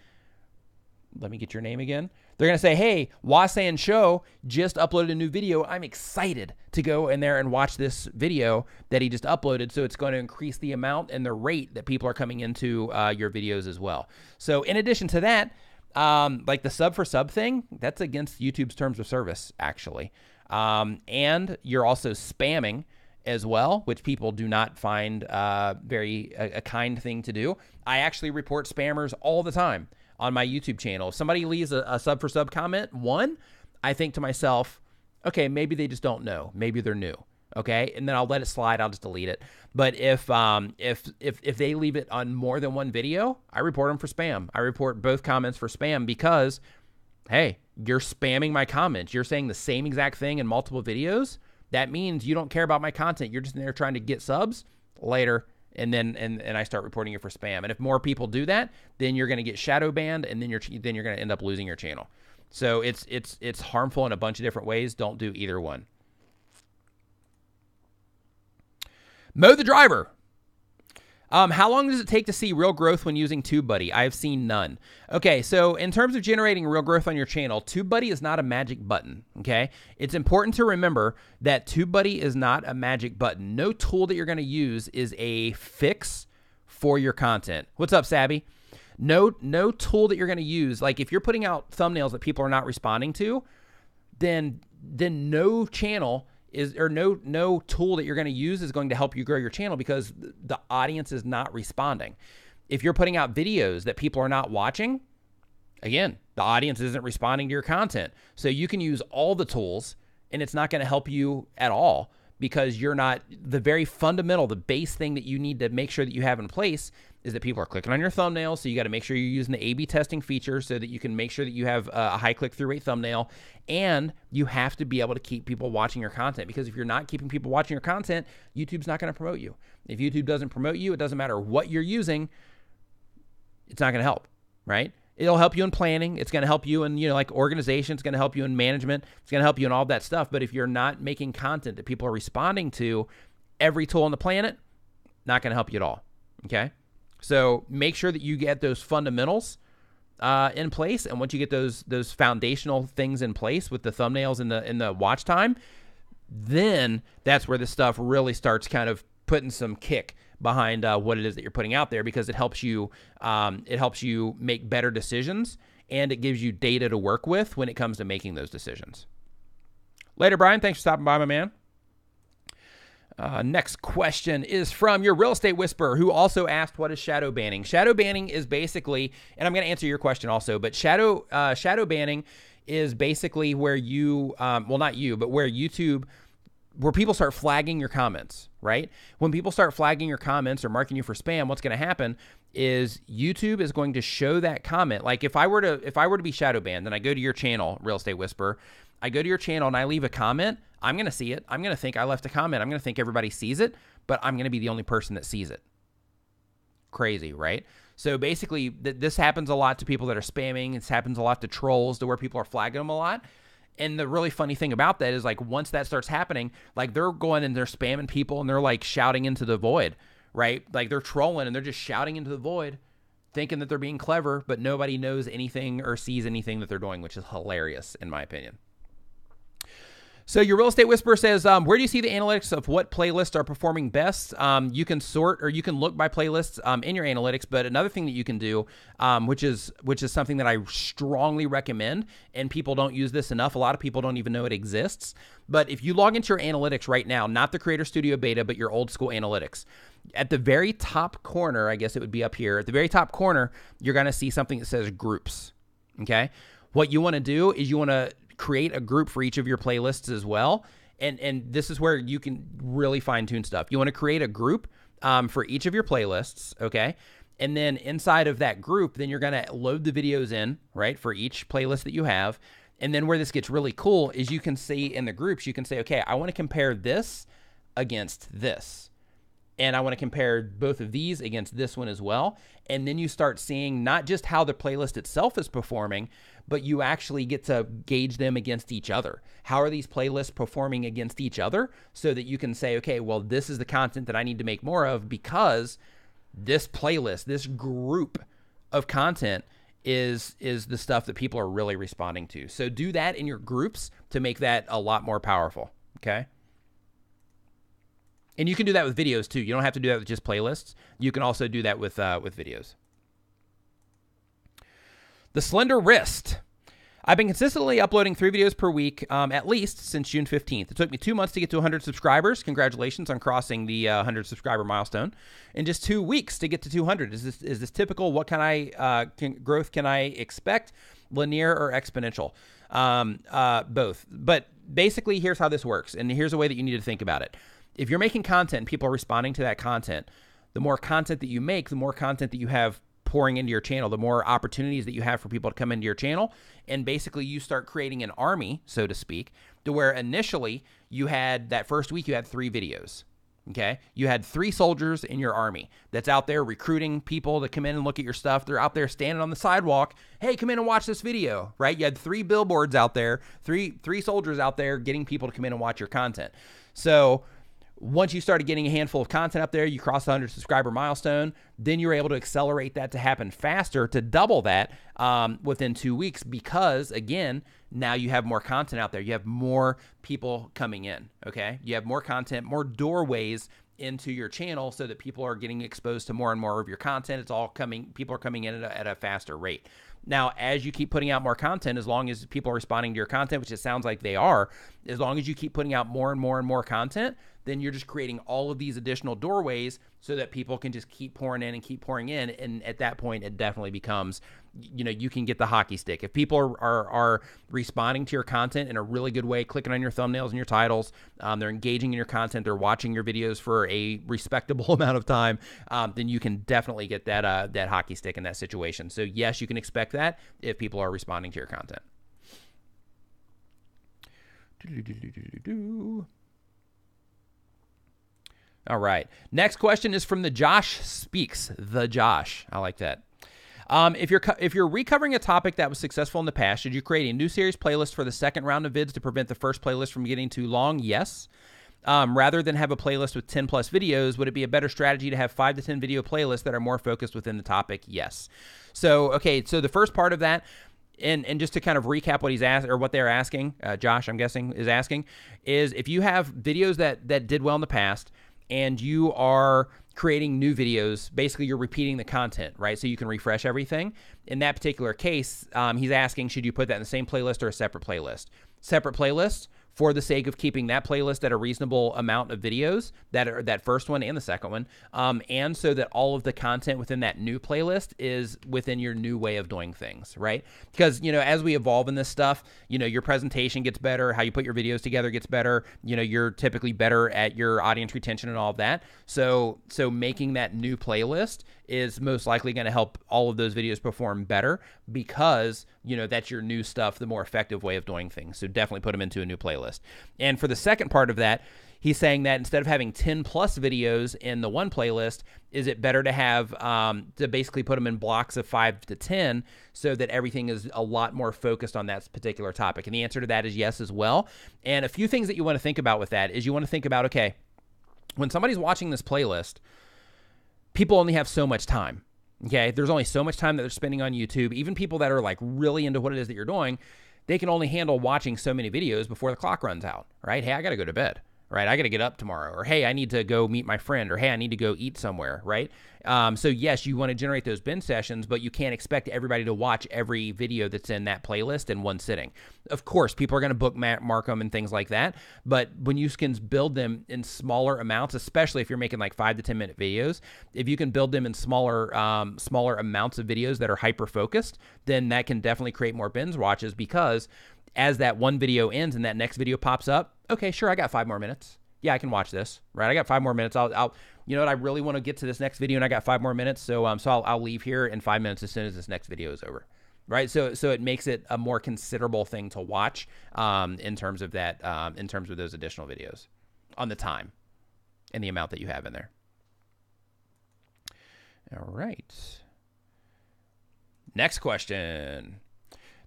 let me get your name again. They're going to say, hey, Wasan Show just uploaded a new video. I'm excited to go in there and watch this video that he just uploaded. So it's going to increase the amount and the rate that people are coming into your videos as well. So in addition to that, like the sub for sub thing, that's against YouTube's terms of service, actually. And you're also spamming as well, which people do not find a kind thing to do. I actually report spammers all the time on my YouTube channel. If somebody leaves a sub for sub comment, I think to myself, okay, maybe they just don't know. Maybe they're new. Okay. And then I'll let it slide. I'll just delete it. But if they leave it on more than one video, I report them for spam. I report both comments for spam because, hey, you're spamming my comments. You're saying the same exact thing in multiple videos. That means you don't care about my content. You're just in there trying to get subs later. And then I start reporting you for spam. And if more people do that, then you're going to get shadow banned, and then you're going to end up losing your channel. So it's harmful in a bunch of different ways. Don't do either one. Mo the Driver. How long does it take to see real growth when using TubeBuddy? I've seen none. Okay, so in terms of generating real growth on your channel, TubeBuddy is not a magic button, okay? It's important to remember that TubeBuddy is not a magic button. No tool that you're going to use is a fix for your content. What's up, Sabby? No tool that you're going to use, like if you're putting out thumbnails that people are not responding to, then no channel is, or no tool that you're going to use is going to help you grow your channel, because the audience is not responding. If you're putting out videos that people are not watching, again, the audience isn't responding to your content. So you can use all the tools and it's not going to help you at all, because you're not, the very fundamental, the base thing that you need to make sure that you have in place is that people are clicking on your thumbnail. So you got to make sure you're using the A/B testing feature so that you can make sure that you have a high click-through rate thumbnail. And you have to be able to keep people watching your content, because if you're not keeping people watching your content, YouTube's not going to promote you. If YouTube doesn't promote you, it doesn't matter what you're using, it's not going to help, right? It'll help you in planning. It's going to help you in, like organization. It's going to help you in management. It's going to help you in all that stuff. But if you're not making content that people are responding to, every tool on the planet, not going to help you at all. Okay. So make sure that you get those fundamentals in place. And once you get those foundational things in place with the thumbnails and the watch time, then that's where this stuff really starts kind of putting some kick behind what it is that you're putting out there, because it helps you make better decisions, and it gives you data to work with when it comes to making those decisions. Later, Brian. Thanks for stopping by, my man. Next question is from your real estate whisperer, who also asked, what is shadow banning? Shadow banning is basically, and I'm going to answer your question also, but shadow banning is basically where you, well, not you, but where YouTube, where people start flagging your comments, right? When people start flagging your comments or marking you for spam, what's going to happen is YouTube is going to show that comment. Like if I were to be shadow banned and I go to your channel, Real Estate Whisperer, I go to your channel and I leave a comment, I'm going to see it. I'm going to think I left a comment. I'm going to think everybody sees it, but I'm going to be the only person that sees it. Crazy, right? So basically, this happens a lot to people that are spamming. This happens a lot to trolls, to where people are flagging them a lot. And the really funny thing about that is, like, once that starts happening, like, they're going and they're spamming people and they're like shouting into the void, right? Like, they're trolling and they're just shouting into the void, thinking that they're being clever, but nobody knows anything or sees anything that they're doing, which is hilarious in my opinion. So your real estate whisperer says, where do you see the analytics of what playlists are performing best? You can sort, or you can look by playlists in your analytics. But another thing that you can do, which is something that I strongly recommend, and people don't use this enough. A lot of people don't even know it exists. But if you log into your analytics right now, not the Creator Studio Beta, but your old school analytics, at the very top corner, I guess it would be up here, at the very top corner, you're going to see something that says groups. Okay. What you want to do is you want to create a group for each of your playlists as well. And this is where you can really fine tune stuff. You want to create a group for each of your playlists. Okay. And then inside of that group, then you're going to load the videos in, right, for each playlist that you have. And then where this gets really cool is you can see in the groups, you can say, okay, I want to compare this against this. And I want to compare both of these against this one as well. And then you start seeing not just how the playlist itself is performing, but you actually get to gauge them against each other. How are these playlists performing against each other, so that you can say, okay, well, this is the content that I need to make more of, because this playlist, this group of content is the stuff that people are really responding to. So do that in your groups to make that a lot more powerful. Okay. And you can do that with videos too. You don't have to do that with just playlists. You can also do that with videos. The Slender Wrist. I've been consistently uploading 3 videos per week, at least since June 15th. It took me 2 months to get to 100 subscribers. Congratulations on crossing the 100 subscriber milestone. And just 2 weeks to get to 200. Is this typical? What growth can I expect? Linear or exponential? Both. But basically, here's how this works. And here's a way that you need to think about it. If you're making content and people are responding to that content, the more content that you make, the more content that you have pouring into your channel, the more opportunities that you have for people to come into your channel. And basically you start creating an army, so to speak, to where initially you had that first week, you had 3 videos. Okay. You had 3 soldiers in your army that's out there recruiting people to come in and look at your stuff. They're out there standing on the sidewalk. Hey, come in and watch this video, right? You had 3 billboards out there, three soldiers out there getting people to come in and watch your content. So once you started getting a handful of content up there, you crossed the 100 subscriber milestone, then you're able to accelerate that to happen faster, to double that within 2 weeks, because again, now you have more content out there. You have more people coming in, okay? You have more content, more doorways into your channel, so that people are getting exposed to more and more of your content. It's all coming, people are coming in at a faster rate. Now, as you keep putting out more content, as long as people are responding to your content, which it sounds like they are, as long as you keep putting out more and more and more content, then you're just creating all of these additional doorways so that people can just keep pouring in and keep pouring in. And at that point, it definitely becomes, you know, you can get the hockey stick. If people are responding to your content in a really good way, clicking on your thumbnails and your titles, they're engaging in your content, they're watching your videos for a respectable amount of time, then you can definitely get that hockey stick in that situation. So yes, you can expect that if people are responding to your content. All right. Next question is from the Josh Speaks. The Josh. I like that. If you're recovering a topic that was successful in the past, should you create a new series playlist for the second round of vids to prevent the first playlist from getting too long? Yes. Rather than have a playlist with 10 plus videos, would it be a better strategy to have 5 to 10 video playlists that are more focused within the topic? Yes. So, okay. So the first part of that, and just to kind of recap what he's asked, or what they're asking, Josh, I'm guessing, is asking, is if you have videos that did well in the past, and you are creating new videos, basically you're repeating the content, right? So you can refresh everything. In that particular case, he's asking, should you put that in the same playlist or a separate playlist? Separate playlist for the sake of keeping that playlist at a reasonable amount of videos, that first one and the second one, and so that all of the content within that new playlist is within your new way of doing things, right? Because, you know, as we evolve in this stuff, you know, your presentation gets better, how you put your videos together gets better, you know, you're typically better at your audience retention and all of that. So making that new playlist is most likely going to help all of those videos perform better because, you know, that's your new stuff, the more effective way of doing things. So definitely put them into a new playlist. And for the second part of that, he's saying that instead of having 10 plus videos in the one playlist, is it better to have, to basically put them in blocks of 5 to 10 so that everything is a lot more focused on that particular topic? And the answer to that is yes as well. And a few things that you want to think about with that is you want to think about, okay, when somebody's watching this playlist, people only have so much time. Okay, there's only so much time that they're spending on YouTube. Even people that are like really into what it is that you're doing, they can only handle watching so many videos before the clock runs out, right? Hey, I got to go to bed, right? I got to get up tomorrow, or hey, I need to go meet my friend, or hey, I need to go eat somewhere, right? So yes, you want to generate those binge sessions, but you can't expect everybody to watch every video that's in that playlist in one sitting. Of course, people are going to bookmark them and things like that, but when you can build them in smaller amounts, especially if you're making like 5 to 10 minute videos, if you can build them in smaller amounts of videos that are hyper focused, then that can definitely create more binge watches, because as that one video ends and that next video pops up, okay, sure, I got 5 more minutes. Yeah, I can watch this, right? I got 5 more minutes. I'll you know what? I really want to get to this next video and I got 5 more minutes. So I'll leave here in 5 minutes as soon as this next video is over, right? So it makes it a more considerable thing to watch in terms of that, in terms of those additional videos on the time and the amount that you have in there. All right. Next question.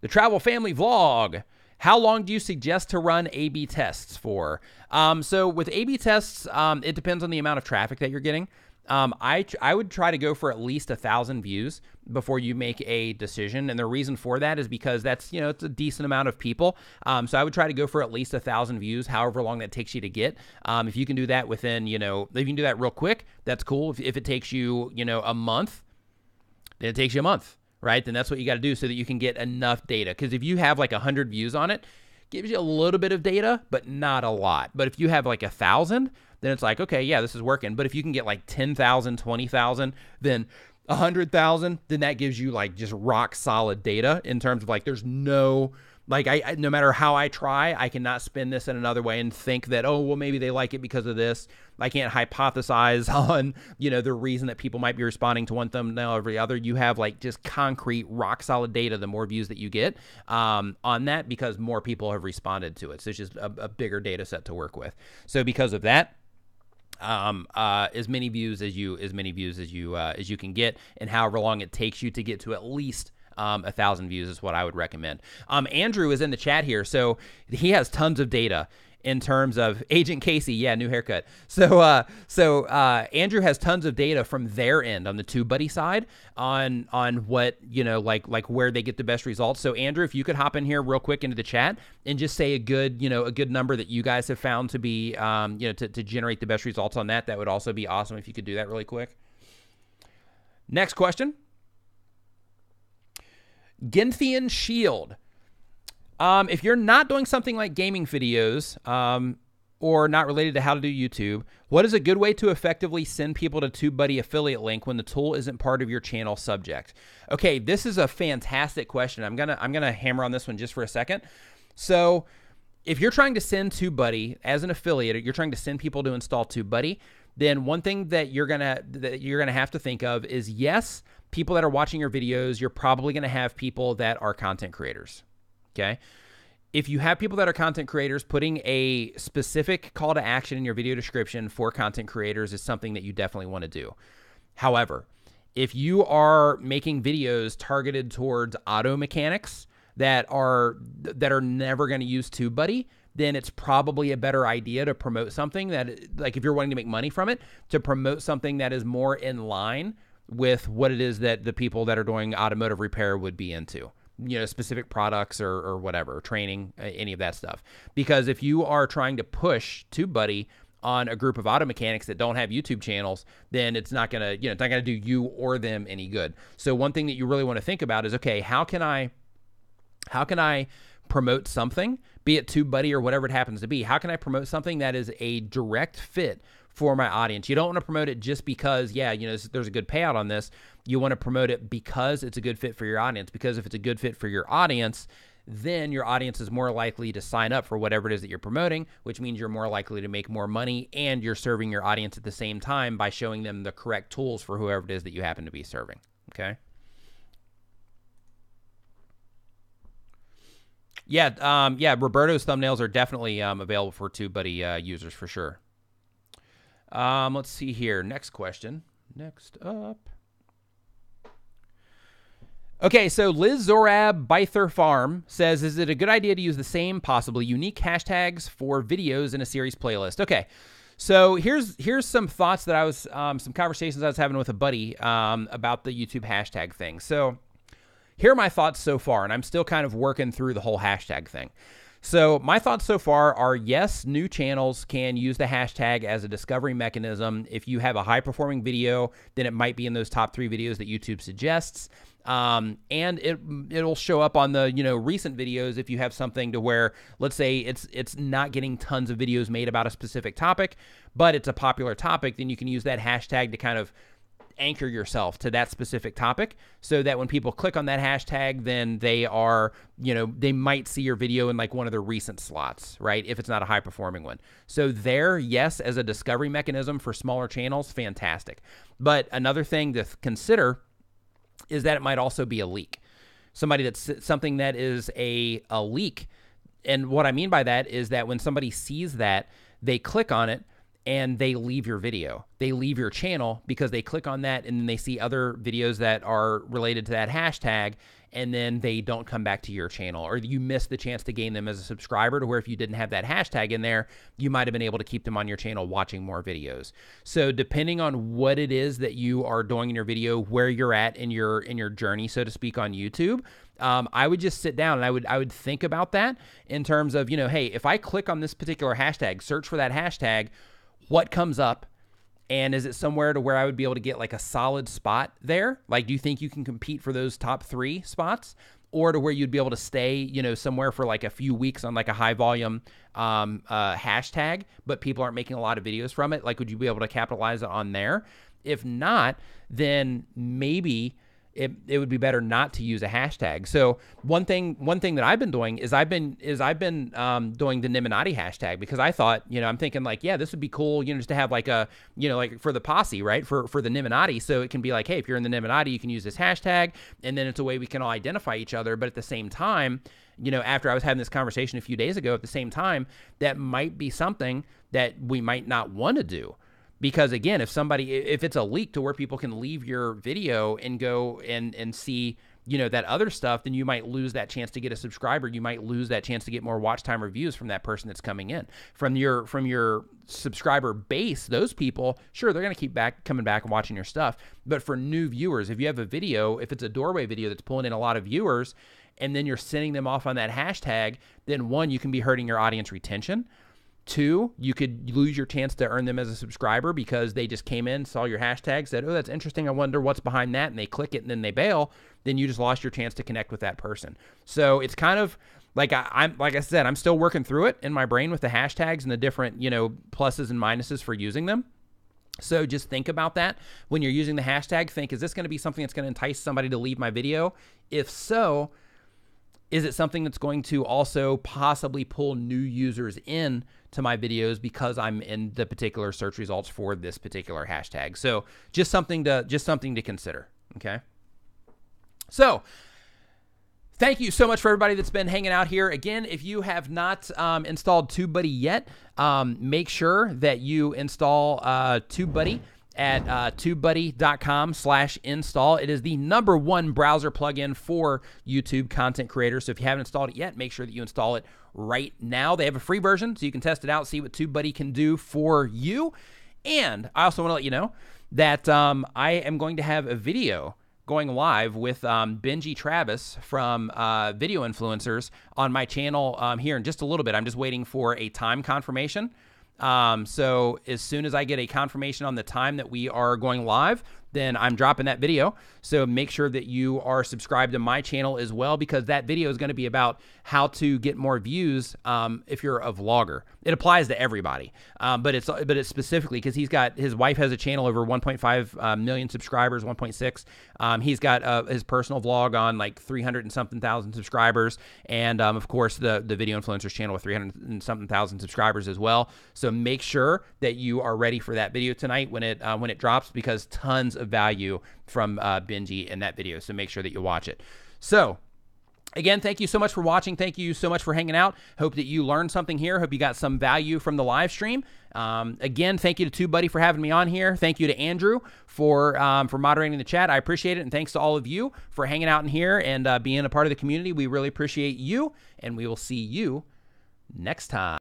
The Travel Family Vlog. How long do you suggest to run A/B tests for? So with A/B tests, it depends on the amount of traffic that you're getting. I would try to go for at least 1,000 views before you make a decision. And the reason for that is because that's, you know, it's a decent amount of people. So I would try to go for at least 1,000 views, however long that takes you to get. If you can do that within, you know, if you can do that real quick, that's cool. If it takes you, you know, a month, then it takes you a month. Right? Then that's what you got to do so that you can get enough data. Because if you have like 100 views on it, gives you a little bit of data, but not a lot. But if you have like 1,000, then it's like, okay, yeah, this is working. But if you can get like 10,000, 20,000, then 100,000, then that gives you like just rock solid data in terms of like, there's no, like no matter how I try, I cannot spin this in another way and think that, oh, well, maybe they like it because of this. I can't hypothesize on, you know, the reason that people might be responding to one thumbnail over the other. You have like just concrete, rock solid data, the more views that you get on that, because more people have responded to it. So it's just a bigger data set to work with. So because of that, as many views as you can get, and however long it takes you to get to at least 1,000 views is what I would recommend. Andrew is in the chat here, so he has tons of data in terms of Agent Casey. Yeah, new haircut. So Andrew has tons of data from their end on the TubeBuddy side on what, you know, like where they get the best results. So Andrew, if you could hop in here real quick into the chat and just say a good number that you guys have found to be, you know, to generate the best results on that, that would also be awesome if you could do that really quick. Next question. Ginthian Shield. If you're not doing something like gaming videos or not related to how to do YouTube, what is a good way to effectively send people to TubeBuddy affiliate link when the tool isn't part of your channel subject? Okay, this is a fantastic question. I'm gonna hammer on this one just for a second. So if you're trying to send TubeBuddy as an affiliate, you're trying to send people to install TubeBuddy, then one thing that you're gonna have to think of is, yes, people that are watching your videos, you're probably gonna have people that are content creators. Okay. If you have people that are content creators, putting a specific call to action in your video description for content creators is something that you definitely want to do. However, if you are making videos targeted towards auto mechanics that are never going to use TubeBuddy, then it's probably a better idea to promote something that, like, if you're wanting to make money from it, to promote something that is more in line with what it is that the people that are doing automotive repair would be into. You know, specific products or whatever, training, any of that stuff. Because if you are trying to push TubeBuddy on a group of auto mechanics that don't have YouTube channels, then it's not gonna, you know, it's not gonna do you or them any good. So one thing that you really want to think about is, okay, how can I promote something, be it TubeBuddy or whatever it happens to be. How can I promote something that is a direct fit for my audience? You don't want to promote it just because, yeah, you know, there's a good payout on this. You want to promote it because it's a good fit for your audience, because if it's a good fit for your audience, then your audience is more likely to sign up for whatever it is that you're promoting, which means you're more likely to make more money, and you're serving your audience at the same time by showing them the correct tools for whoever it is that you happen to be serving. Okay. Yeah. Roberto's thumbnails are definitely available for TubeBuddy users for sure. Let's see here. Next question. Next up. Okay, so Liz Zorab Byther Farm says, is it a good idea to use the same, possibly unique hashtags for videos in a series playlist? Okay, so here's some thoughts that I was, some conversations I was having with a buddy about the YouTube hashtag thing. So here are my thoughts so far, and I'm still kind of working through the whole hashtag thing. So my thoughts so far are, yes, new channels can use the hashtag as a discovery mechanism. If you have a high-performing video, then it might be in those top 3 videos that YouTube suggests. And it'll show up on the, you know, recent videos if you have something to where, let's say it's not getting tons of videos made about a specific topic, but it's a popular topic, then you can use that hashtag to kind of anchor yourself to that specific topic, so that when people click on that hashtag, then they are, you know, they might see your video in like one of the recent slots, right? If it's not a high performing one. So there, yes, as a discovery mechanism for smaller channels, fantastic. But another thing to consider is that it might also be a leak. Something that is a leak. And what I mean by that is that when somebody sees that, they click on it and they leave your video. They leave your channel because they click on that and then they see other videos that are related to that hashtag, and then they don't come back to your channel, or you miss the chance to gain them as a subscriber, to where if you didn't have that hashtag in there, you might have been able to keep them on your channel watching more videos. So depending on what it is that you are doing in your video, where you're at in your journey, so to speak, on YouTube, I would just sit down and I would think about that in terms of, you know, hey, if I click on this particular hashtag, search for that hashtag, what comes up, and is it somewhere to where I would be able to get like a solid spot there? Like, do you think you can compete for those top 3 spots, or to where you'd be able to stay, you know, somewhere for like a few weeks on like a high volume hashtag, but people aren't making a lot of videos from it? Like, would you be able to capitalize on there? If not, then maybe it would be better not to use a hashtag. So one thing that I've been doing is I've been doing the Nimminati hashtag, because I thought, you know, I'm thinking like, yeah, this would be cool, you know, just to have like a, you know, like for the posse, right? For the Nimminati. So it can be like, hey, if you're in the Nimminati, you can use this hashtag, and then it's a way we can all identify each other. But at the same time, you know, after I was having this conversation a few days ago, at the same time, that might be something that we might not want to do. Because again, if it's a leak to where people can leave your video and go and see, you know, that other stuff, then you might lose that chance to get a subscriber. You might lose that chance to get more watch time reviews from that person that's coming in. From your subscriber base, those people, sure, they're going to keep coming back and watching your stuff. But for new viewers, if you have a video, if it's a doorway video that's pulling in a lot of viewers, and then you're sending them off on that hashtag, then 1, you can be hurting your audience retention. 2, you could lose your chance to earn them as a subscriber because they just came in, saw your hashtag, said, oh, that's interesting, I wonder what's behind that, and they click it and then they bail. Then you just lost your chance to connect with that person. So it's kind of like, like I said, I'm still working through it in my brain with the hashtags and the different, you know, pluses and minuses for using them. So just think about that when you're using the hashtag. Think, is this going to be something that's going to entice somebody to leave my video? If so, is it something that's going to also possibly pull new users in to my videos because I'm in the particular search results for this particular hashtag? So just something to consider. Okay. So thank you so much for everybody that's been hanging out here. Again, if you have not installed TubeBuddy yet, make sure that you install TubeBuddy at tubebuddy.com/install. It is the #1 browser plugin for YouTube content creators. So if you haven't installed it yet, make sure that you install it right now. They have a free version, so you can test it out, see what TubeBuddy can do for you. And I also want to let you know that I am going to have a video going live with Benji Travis from Video Influencers on my channel here in just a little bit. I'm just waiting for a time confirmation. So as soon as I get a confirmation on the time that we are going live, then I'm dropping that video. So make sure that you are subscribed to my channel as well, because that video is going to be about how to get more views if you're a vlogger. It applies to everybody, but it's specifically because his wife has a channel over 1.5 million subscribers, 1.6. He's got his personal vlog on like 300 and something thousand subscribers, and of course the video influencers channel with 300 and something thousand subscribers as well. So make sure that you are ready for that video tonight when it drops, because tons of value from Benji in that video. So make sure that you watch it. So again, thank you so much for watching. Thank you so much for hanging out. Hope that you learned something here. Hope you got some value from the live stream. Again, thank you to TubeBuddy for having me on here. Thank you to Andrew for moderating the chat. I appreciate it. And thanks to all of you for hanging out in here and being a part of the community. We really appreciate you, and we will see you next time.